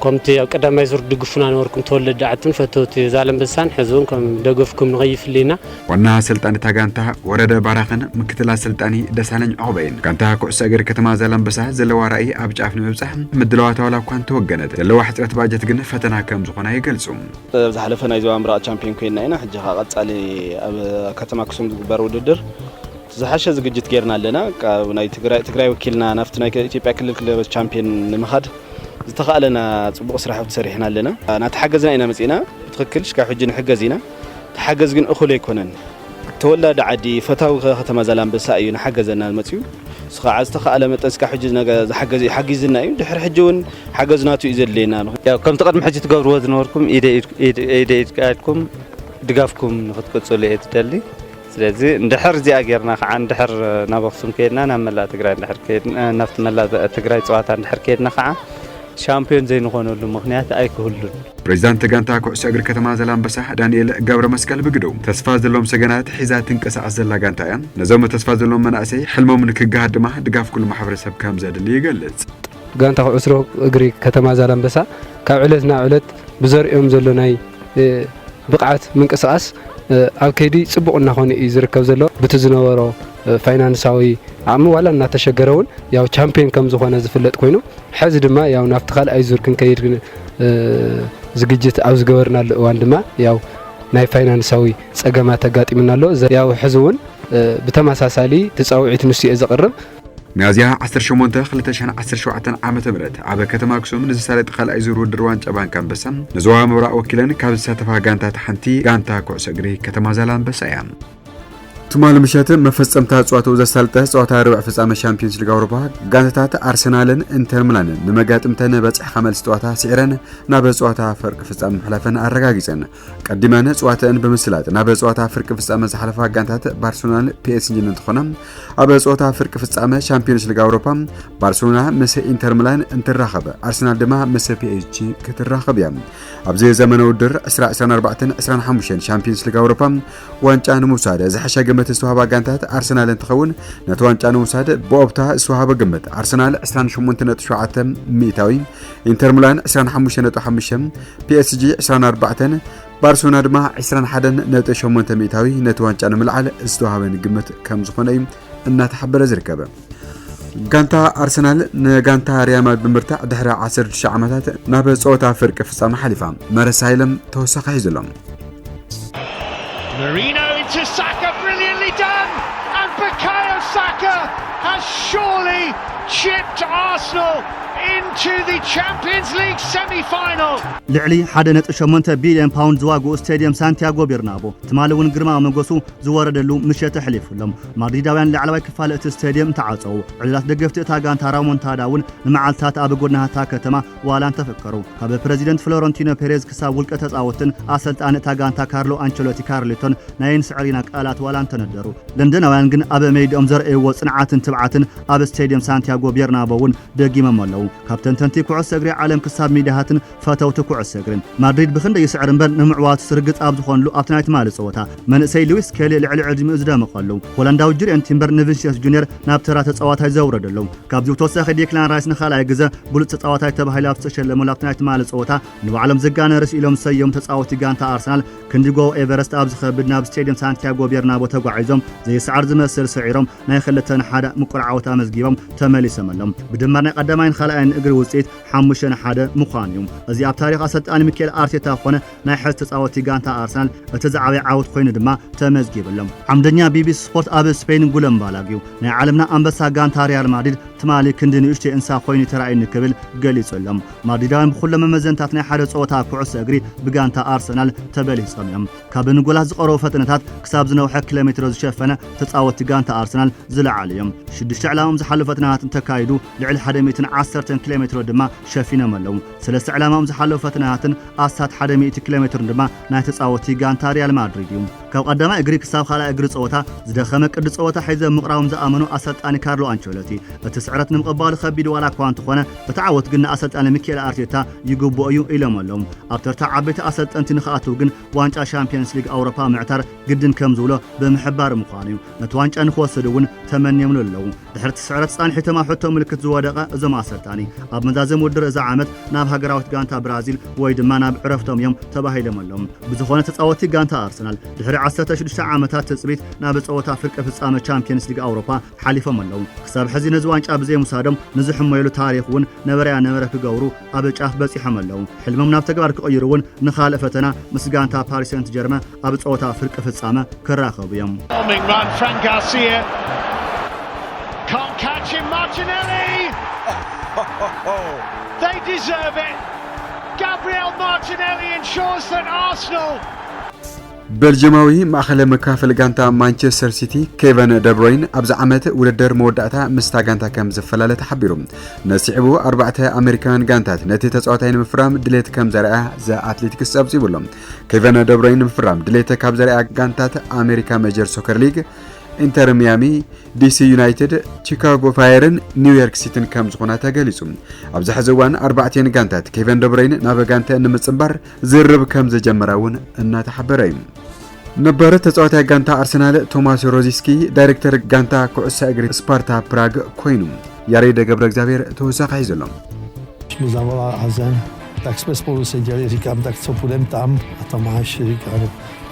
كمتي قدام ما يزور دقفنا نوركم تولد دعتن فتوتي زالم بسان حزونكم دقفكم نغيف لينا وانا سلطاني تاغانتا ورد باراخن مكتلا سلطاني دسالن عوبين كانتا كوسا غير كتما زالم بسا زلوا راي ابجاف نبصح مدلواتا ولا كان توغنت زلوا حصرت باجت ግን ፈተና ከም ዝኾነ ይገልጹም ዝሓለፈ ናይ ዞባ ምብራቕ ቻምፒዮን ኮይና ኢና ሕጂ ኻቀጻሊ ኣብ ከተማ ኣክሱም ዝግበር ውድድር ዝሓሸ ዝግጅት ጌርና ኣለና ናይ ትግራይ ወኪልና ናፍቲ ናይ ኢትዮጵያ ክልል ክለባት ቻምፒዮን ንምኻድ ዝተኻለና ጽቡቕ ስራሕቲ ሰሪሕና ኣለና ናተሓገዝና ኢና መጺና ትክክል ሽካ ሕጂ ንሕገዝና ተሓገዝ ግን እኹል ኣይኮነን ተወላድ ዓዲ ፈታው ከተማ ዛላምበሳ እዩ ንሓገዘና መጺው ስኻ ዝተኻለ መጠን ስካ ሕጂ ነገ ዝሓገዝ ይሓግዝና እዩ ድሕሪ ሕጂ እውን ሓገዝናቱ እዩ ዘለና ያው ከም ተቀድም ሕጂ ትገብርዎ ዝነበርኩም ኢደኢድኩም ድጋፍኩም ንኽትቀጽሉ እየ ትደሊ ስለዚ እንድሕር እዚኣ ጌርና ከዓ እንድሕር ናብ ኣክሱም ከይድና ናብ መላእ ትግራይ እንድሕር ከይድና ናብቲ መላእ ትግራይ ፀዋታ እንድሕር ከይድና ከዓ ሻምፒዮን ዘይንኾነሉ ምክንያት ኣይክህሉን ፕሬዝዳንት ጋንታ ኩዕሶ እግሪ ከተማ ዛላምበሳ ዳንኤል ገብረ መስቀል ብግደው ተስፋ ዘሎም ሰገናት ሒዛ ትንቀሳቐስ ዘላ ጋንታ እያ ነዞም ተስፋ ዘሎም መናእሰይ ሕልሞም ንክገሃድ ድማ ድጋፍ ኩሉ ማሕበረሰብ ከም ዘድሊ ይገልጽ ጋንታ ኩዕሶ እግሪ ከተማ ዛላምበሳ ካብ ዕለት ናብ ዕለት ብዘርእዮም ዘሎ ናይ ብቕዓት ምንቅስቓስ ኣብ ከይዲ ጽቡቕ እናኾነ እዩ ዝርከብ ዘሎ በቲ ዝነበሮ ፋይናንሳዊ ዓሙ ዋላ እናተሸገረውን ያው ቻምፒዮን ከም ዝኾነ ዝፍለጥ ኮይኑ ሕዚ ድማ ያው ናብቲ ካልኣይ ዙር ክንከይድ ዝግጅት ኣብ ዝገበርናሉ እዋን ድማ ያው ናይ ፋይናንሳዊ ፀገማት ኣጋጢምና ኣሎ ያው ሕዚ እውን ብተመሳሳሊ ተጻውዒት ንሱ እየ ዘቕርብ ሚያዝያ 18 2017 ዓመተ ምህረት ኣብ ከተማ ኣክሱም ንዝሳለጥ ካልኣይ ዙር ውድድር ዋንጫ ባንክ ኣንበሳ ንዞባ ምብራቕ ወኪለን ካብ ዝሳተፋ ጋንታ ሓንቲ ጋንታ ኩዕሶ እግሪ ከተማ ዛላምበሳ እያ تمال مشات مفصمتا صواتو زسالته صوتا ربع فصام الشامبيونز ليغ اوروبا غانتات ارسنالن انتر ميلان نمغاطمتن بصح خمل صوتا سعرن ناب صوتا فرق فصام حلفن ارغاغيصن قديمانه صواتن بمسلات ناب صوتا فرق فصام حلفا غانتات بارسلونا بي اس جي نتخونم اب صوتا فرق فصام الشامبيونز ليغ اوروبا بارسلونا مس انتر ميلان انتراخبه ارسنال دما مس بي اس جي كتراخب يام ابزي زمن ودر 14 25 شامبيونز ليغ اوروبا وانچان موساده زحشا قمت السوهابا قانتات أرسنال انتخون نتوان جانو مساد بوابتها السوهابا قمت أرسنال 28.7 ميتاوي انتر ميلان 25.5 بي اس جي 24 بارسلونا دما 21.8 ميتاوي نتوان جانو ملعال السوهابا قمت كم زخوني النات حبر زركبه غانتا أرسنال نغانتا ريال بمرتع دحر 10 عامات ناب صوتا فرق فصام حليفه مرسايلم توسخ يزلم Marino into Saka, brilliantly done, and Bukayo Saka has surely chipped Arsenal into the Champions League semi-final. لعلي حدا نتشمنت بليون باوند زواجو استاديوم سانتياغو بيرنابو تمالون ግርማ መጎሱ ዝወረደሉ ምሸተ ሕሊፉሎም ማድሪዳውያን ለዓለዋይ ክፋልእቲ ስታዲየም ተዓፀው ዕላት ደገፍቲ እታ ጋንታ ራሞንታዳውን ንመዓልታት ኣብ ጎድናታ ከተማ ዋላን ተፈከሩ ካብ ፕሬዚደንት ፍሎረንቲኖ ፔሬዝ ክሳብ ውልቀ ተጻወትን ኣሰልጣኒ እታ ጋንታ ካርሎ አንቸሎቲ ካርሊቶን ናይን ስዕሪና ቃላት ዋላን ተነደሩ ለንደናውያን ግን ኣብ ሜይዶም ዘርእይዎ ጽንዓትን ትብዓትን ኣብ ስታዲየም ሳንቲያጎ ቤርናቦውን ደጊሞም ኣለው ካፕተን ተንቲ ኩዕሶ እግሪ ዓለም ክሳብ ሚድያትን ፈተውቲ ኩዕሶ እግሪን ማድሪድ ብክንደ ይስዕር እምበር ንምዕዋት ስርግጽ ኣብ ዝኾንሉ ኣብቲ ናይቲ ማል ጸወታ መንእሰይ ሉዊስ ኬሊ ልዕሊ ዕድሚኡ ዝደመቐሉ ሆላንዳዊ ጁሪየን ቲምበር ንቪንሲየስ ጁኒየር ናብ ተራ ተጻዋታይ ዘውረደሉ ካብዚ ተወሳኺ ዴክላን ራይስ ንኻልኣይ ግዜ ብሉጽ ተጻዋታይ ተባሂሉ ኣብ ዝተሸለመሉ ኣብቲ ናይቲ ማል ጸወታ ንባዕሎም ዝጋነ ርእሲ ኢሎም ሰዮም ተጻወቲ ጋንታ ኣርሰናል ክንዲጎ ኤቨረስት ኣብ ዝኸብድ ናብ ስታዲየም ሳንቲያጎ ቤርናቦ ተጓዒዞም ዘይስዓር ዝመስል ስዒሮም ናይ ክልተን ሓደ ምቁር ዓወታ መዝጊቦም ተመሊሶም ብድማር ናይ ቀዳማይን ካልኣይን እግሪ ውጽኢት 5-1 ምዃኑ እዩ እዚ ኣብ ታሪኽ ኣሰልጣኒ ሚኬል ኣርቴታ ኮነ ናይ ሕዝ ተጻወቲ ጋንታ ኣርሰናል እቲ ዝዓበየ ዓወት ኮይኑ ድማ ተመዝጊበሎም ዓምደኛ ቢቢሲ ስፖርት ኣብ ስፔን ጉለም ባላጊው ናይ ዓለምና ኣንበሳ ጋንታ ሪያል ማድሪድ ትማሊ ክንዲ ንእሽተ እንሳ ኮይኑ ተራእዩ ንክብል ገሊጹሎም ማድሪዳውያን ብኩሎም መመዘንታት ናይ ሓደ ጸወታ ኩዕሶ እግሪ ብጋንታ ኣርሰናል ተበሊጾም እዮም ካብ ንጎላት ዝቐረቡ ፈጥነታት ክሳብ ዝነውሐ ኪሎሜትር ዝሸፈነ ተጻወቲ ጋንታ ኣርሰናል ዝለዓሉ እዮም 6 ዕላሞም ዝሓለፉ ፈተናታት ተካይዱ ልዕሊ 110 ኪሎሜትር ድማ ሸፊኖም ኣለው ሰለስተ ዕላሞም ዝሓለፉ ፈተናታትን ኣሳት 100 ኪሎሜትር ድማ ናይ ተጻወቲ ጋንታ ሪያል ማድሪድ እዩ ካብ ቀዳማይ እግሪ ክሳብ ካልኣይ እግሪ ጸወታ ዝደኸመ ቅዲ ጸወታ ሒዘ ምቕራቦም ዝኣመኑ ኣሰልጣኒ ካርሎ አንቸሎቲ እቲ ስዕረት ንምቕባሉ ከቢድ ዋላ እኳ እንተኾነ እቲ ዓወት ግን ኣሰልጣኒ ሚኬል ኣርቴታ ይግብኦ እዩ ኢሎም ኣለው ኣብ ተርታ ዓበይቲ ኣሰልጠንቲ ንኽኣትው ግን ዋንጫ ሻምፒዮንስ ሊግ ኣውሮፓ ምዕታር ግድን ከም ዝብሎ ብምሕባር ምዃኑ እዩ ነቲ ዋንጫ ንክወስዱ እውን ተመንየምሉ ኣለው ድሕርቲ ስዕረት ጻንሒ ተማሕቶ ምልክት ዝወደቐ እዞም ኣሰልጣኒ ኣብ መዛዘም ውድድር እዚ ዓመት ናብ ሃገራዊት ጋንታ ብራዚል ወይ ድማ ናብ ዕረፍቶም እዮም ተባሂሎም ኣለው ብዝኾነ ተጻወቲ ጋንታ ኣርሰናል ድሕሪ 16 ዓመታት ተጽቢት ናብ ጸወታ ፍርቂ ፍጻመ ቻምፒየንስ ሊግ ኣውሮፓ ሓሊፎም ኣለው ክሳብ ሕዚ ነዚ ዋንጫ ብዘይ ሙሳዶም ንዝሕመየሉ ታሪኽ እውን ነበረ ክገብሩ ኣብ ጫፍ በፂሖም ኣለው ሕልሞም ናብ ተግባር ክቕይሩ እውን ንኻልእ ፈተና ምስ ጋንታ ፓሪስ ሰንት ጀርመን ኣብ ጸወታ ፍርቂ ፍጻመ ክራኸቡ እዮም Can't catch him, Martinelli! They deserve it. Gabriel Martinelli ensures that Arsenal بلجيماوي مأخذ مكافل غانتا مانشستر سيتي كيفن دي بروين أبز عمت ودر مودعتا مستا غانتا كم زفلالة تحبيرهم نسيعبو 4 أمريكان غانتات نتي تسعوتين مفرام دليت كم زرعه زا أتليتيكس أبزي بولهم كيفن دي بروين مفرام دليت كم زرعه غانتات أمريكا ميجر سوكر ليج انتر ميامي دي سي يونايتد شيكاغو فايرن نيويورك سيتن كم زخونا تغليصم ابز حزوان 4 غانتات كيفن دي بروين ناب غانتا نمصبر زرب كم زجمراون እና ተحبرين نبره تصوتا غانتا ارسنال توماس روزيسكي دايركتور غانتا كوسا اغري سبارتا براغ كوينو ياريد ገብረ እግዚአብሔር ተወሳኺ ይዘሎም Muzawala Hazen tak jsme spolu seděli, říkám, tak co půjdeme tam a Tomáš říká,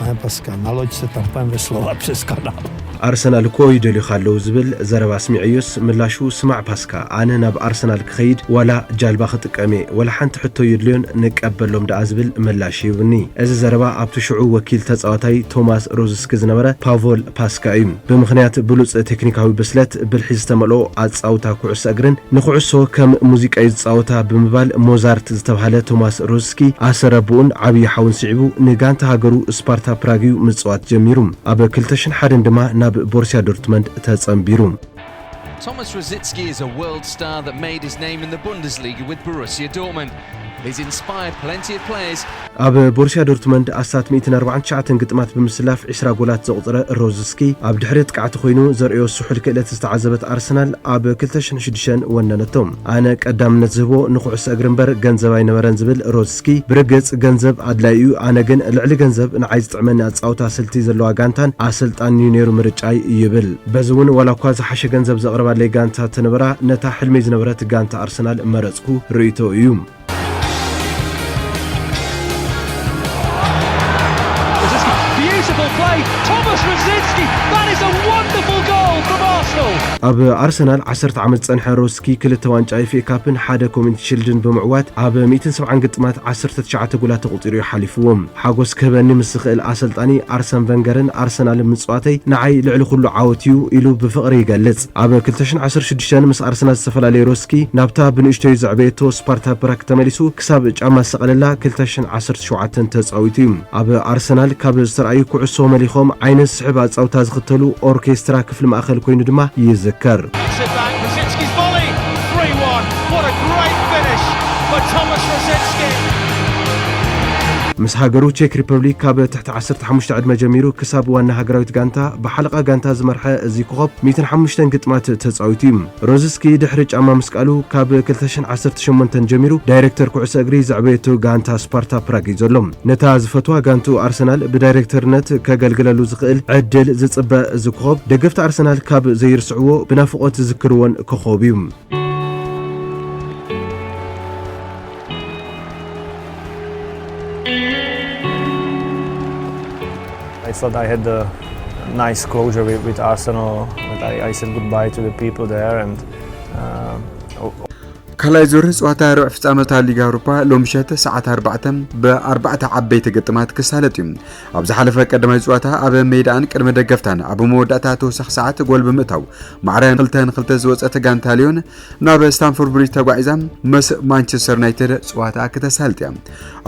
ne Paska, naloď se tam půjdeme ve Slova přes kanál. أرسنال كوي دلي خلو زبل زربا سمعيوس ملاشو سمع باسكا أنا ناب أرسنال كخيد ولا جالبا خطك أمي ولا حنت حتى يدلون نقبلهم دا زبل ملاشي وني إذا زربا أبتشعو وكيل تسعاتي توماس روزسك زنبرة بافول باسكا إيم بمخنيات بلوز تكنيكاوي بسلت بالحيز تملو عصاوتا كوعس أجرن نخعسو كم موزيك أيز عصاوتا بمبال موزارت زتبهالة توماس روزسكي أسربون عبي حاون سعبو نجانت هاجرو سبارتا براغيو متصوات جميروم أبا كلتشن حدن دما ناب ኣብ ቦሩሲያ ዶርትመንድ ተጸንቢሩ። Thomas Rosicky is a world star that made his name in the Bundesliga with Borussia Dortmund. He's inspired plenty of players. ኣብ ቦሩሲያ ዶርትመንድ ኣሳት 149 ግጥማት ብምስላፍ 20 ጎላት ዘቁጥረ ሮዝስኪ ኣብ ድሕሪት ቃዕቲ ኮይኑ ዘርእዮ ስሑል ክእለት ዝተዓዘበት ኣርሰናል ኣብ 2006 ወነነቶም። ኣነ ቀዳምነት ዝህቦ ንኩዕሶ እግሪ እምበር ገንዘብ ኣይነበረን ዝብል ሮዝስኪ ብርግጽ ገንዘብ ኣድላይ እዩ፣ ኣነ ግን ልዕሊ ገንዘብ ንዓይ ዝጥዕመኒ ኣጻውታ ስልቲ ዘለዋ ጋንታን ኣሰልጣን ዩኔሩ ምርጫይ ይብል። በዚ እውን ዋላ እኳ ዝሓሸ ገንዘብ ዘቕርባለይ ጋንታ ተነበራ ነታ ሕልመይ ዝነበረት ጋንታ ኣርሰናል መረጽኩ ርእይቶ እዩ። Thomas Rosicky, that is a wonderful goal from Arsenal. ኣብ ኣርሰናል 10 ዓመት ጸንሐ ሮዝስኪ ክልተ ዋንጫ ኤፍኤ ካፕን ሓደ ኮሚኒቲ ሺልድን ብምዕዋት ኣብ 170 ግጥማት 19 ጎላት ተቆጢሩ ሓሊፍዎም። ሓጎስ ክህበኒ ምስ ዝኽእል ኣሰልጣኒ ኣርሰን ቨንገርን ኣርሰናል ምጽዋተይ ንዓይ ልዕሊ ኩሉ ዓወት እዩ ኢሉ ብፍቕሪ ይገልጽ። ኣብ 2016 ምስ ኣርሰናል ዝተፈላለዩ ሮዝስኪ ናብታ ብንእሽተይ ዘዕበየቶ ስፓርታ ፕራግ ተመሊሱ ክሳብ ጫማ ሰቐለላ 2017 ተጻዊቱ እዩ። ኣብ ኣርሰናል ካብ ዝተርኣዩ ኩዕሶ መሊኾም ዓይነ ስሕብ ኣጻውታ ዝኽተሉ ኦርኬስትራ ክፍሊ ማእኸል ኮይኑ ድማ ይዝከር። Rosicky's volley 3-1. What a great finish for Thomas Rosicky. ምስ ሃገሩ ቼክ ሪፐብሊክ ካብ ትሕቲ 15 ዕድመ ጀሚሩ ክሳብ ዋና ሃገራዊት ጋንታ ብሓለቓ ጋንታ ዝመርሐ እዚ ኮኸብ 105 ግጥማት ተጻዊቱ እዩ። ሮዝስኪ ድሕሪ ጫማ ምስቃሉ ካብ 2018 ጀሚሩ ዳይሬክተር ኩዕሶ እግሪ ዘዕበየቱ ጋንታ ስፓርታ ፕራግ እዩ ዘሎ። ነታ ዝፈትዋ ጋንቱ ኣርሰናል ብዳይሬክተርነት ከገልግለሉ ዝኽእል ዕድል ዝጽበእ እዚ ኮኸብ ደገፍቲ ኣርሰናል ካብ ዘይርስዕዎ ብናፍቖት ዝዝክርዎን ኮኸብ እዩ። I thought I had a nice closure with Arsenal. I said goodbye to the people there and ካልኣይ ዙር ጸወታ ርብዕ ፍጻመታ ሊጋ ኣውሮፓ ሎሚ ምሸት ሰዓት 4 ብ4 ዓበይቲ ግጥማት ክሳለጥ እዩ። ኣብ ዝሓለፈ ቀዳማይ ጸወታ ኣብ ሜዳን ቅድመ ደገፍታን ኣብ መወዳእታ ተወሳኺ ሰዓት ጎል ብምእታው ማዕረን 2-2 ዝወጸተ ጋንታ ሊዮን ናብ ስታንፎርድ ብሪጅ ተጓዒዛ ምስ ማንቸስተር ዩናይትድ ጸወታ ክትሳልጥ እያ።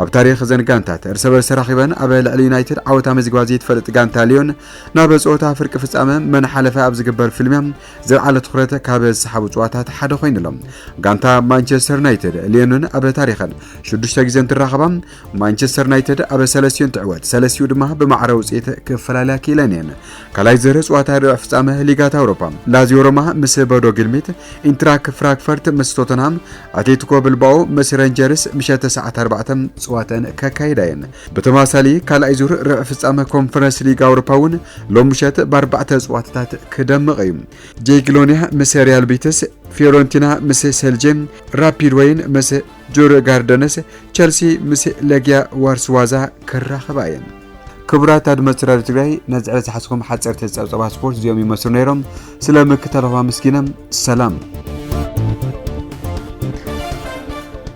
ኣብ ታሪኽ ዘን ጋንታት እርስ በርስ ተራኺበን ኣብ ልዕሊ ዩናይትድ ዓወታ መዝግባ ዘይትፈልጥ ጋንታ ሊዮን ናብ ጸወታ ፍርቂ ፍጻመ መን ሓለፈ ኣብ ዝግበር ፍልሚያ ዝለዓለ ትኹረት ካብ ዝሰሓቡ ጸወታት ሓደ ኮይኑሎም ጋንታ ማንቸስተር ዩናይትድ ሊዮንን ኣብ ታሪኽን 6 ግዜ እንትራኸባ ማንቸስተር ዩናይትድ ኣብ 3 ትዕወት 3 ድማ ብማዕረ ውጽኢት ክፈላለያ ኪለንን ካልኣይ ዙር ጸወታ ርብዕ ፍጻመ ሊጋት ኣውሮፓ ላዚዮ ሮማ ምስ ቦዶ ግልሚት ኢንትራክ ፍራንክፈርት ምስ ቶተንሃም አትሌቲኮ ብልባኦ ምስ ሬንጀርስ ምሸት ሰዓት 4 ጸወታን ከካይዳየን በተማሳሊ ካልኣይ ዙር ርብዕ ፍጻመ ኮንፈረንስ ሊግ ኣውሮፓውን ሎሚ ምሸት ብ4 ጸወታታት ክደምቕ እዩ። ጄግሎኒያ ምስ ሪያል ቤቲስ፣ ፊዮረንቲና ምስ ሴልጄም፣ ራፒድ ወይን ምስ ጆር ጋርደንስ፣ ቸልሲ ምስ ለጊያ ዋርስዋዛ ክራኸባየን። ክቡራት ኣድማጭ ራድዮ ትግራይ ነዚ ዝሓስኩም ሓጸርቲ ጸብጸባ ስፖርት እዚኦም ይመስሉ ነይሮም። ስለ ምክትታልኩም ምስኪነም ሰላም።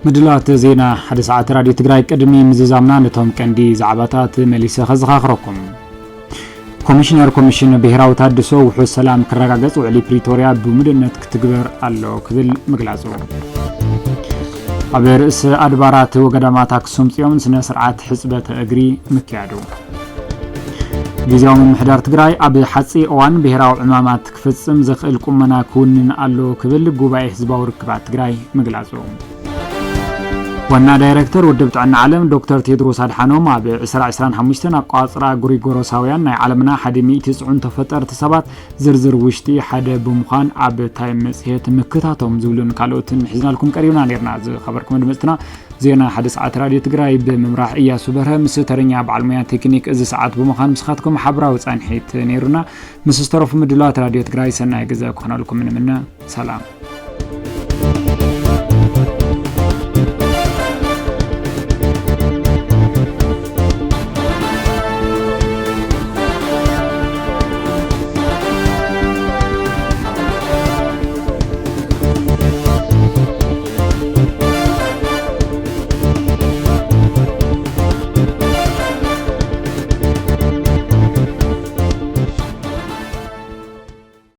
ምድላት ዜና ሓደ ሰዓት ራድዮ ትግራይ ቅድሚ ምዝዛምና ነቶም ቀንዲ ዛዕባታት መሊሰ ከዘኻኽረኩም። ኮሚሽነር ኮሚሽን ብሔራዊ ታድሶ ውሑስ ሰላም ክረጋገጽ ውዕሊ ፕሪቶሪያ ብምድነት ክትግበር ኣሎ ክብል ምግላጹ። ኣብ ርእሰ ኣድባራት ወገዳማት ኣክሱም ጽዮን ስነ ስርዓት ሕጽበት እግሪ ምክያዱ። ጊዜያዊ ምምሕዳር ትግራይ ኣብ ሓጺ እዋን ብሔራዊ ዕማማት ክፍጽም ዝኽእል ቁመና ክውንን ኣሎ ክብል ጉባኤ ህዝባዊ ርክባት ትግራይ ምግላጹ። ዋና ዳይሬክተር ውድብ ጥዕና ዓለም ዶክተር ቴድሮስ ኣድሓኖም ኣብ 2025 ኣቋጽራ ጎሪጎሮሳውያን ናይ ዓለምና 109 ተፈጠርቲ ሰባት ዝርዝር ውሽጢ ሓደ ብምዃን ኣብ ታይም መጽሔት ምክታቶም ዝብሉን ካልኦትን ሒዝናልኩም ቀሪብና ነርና። ዝኸበርኩም ድምጽትና ዜና ሓደ ሰዓት ራድዮ ትግራይ ብምምራሕ እያሱ በርሀ ምስ ተረኛ በዓል ሞያ ቴክኒክ እዚ ሰዓት ብምዃን ምስኻትኩም ሓብራዊ ጻንሒት ነይሩና። ምስ ዝተረፉ ምድላት ራድዮ ትግራይ ሰናይ ግዜ ክኾነልኩም ንምነ ሰላም።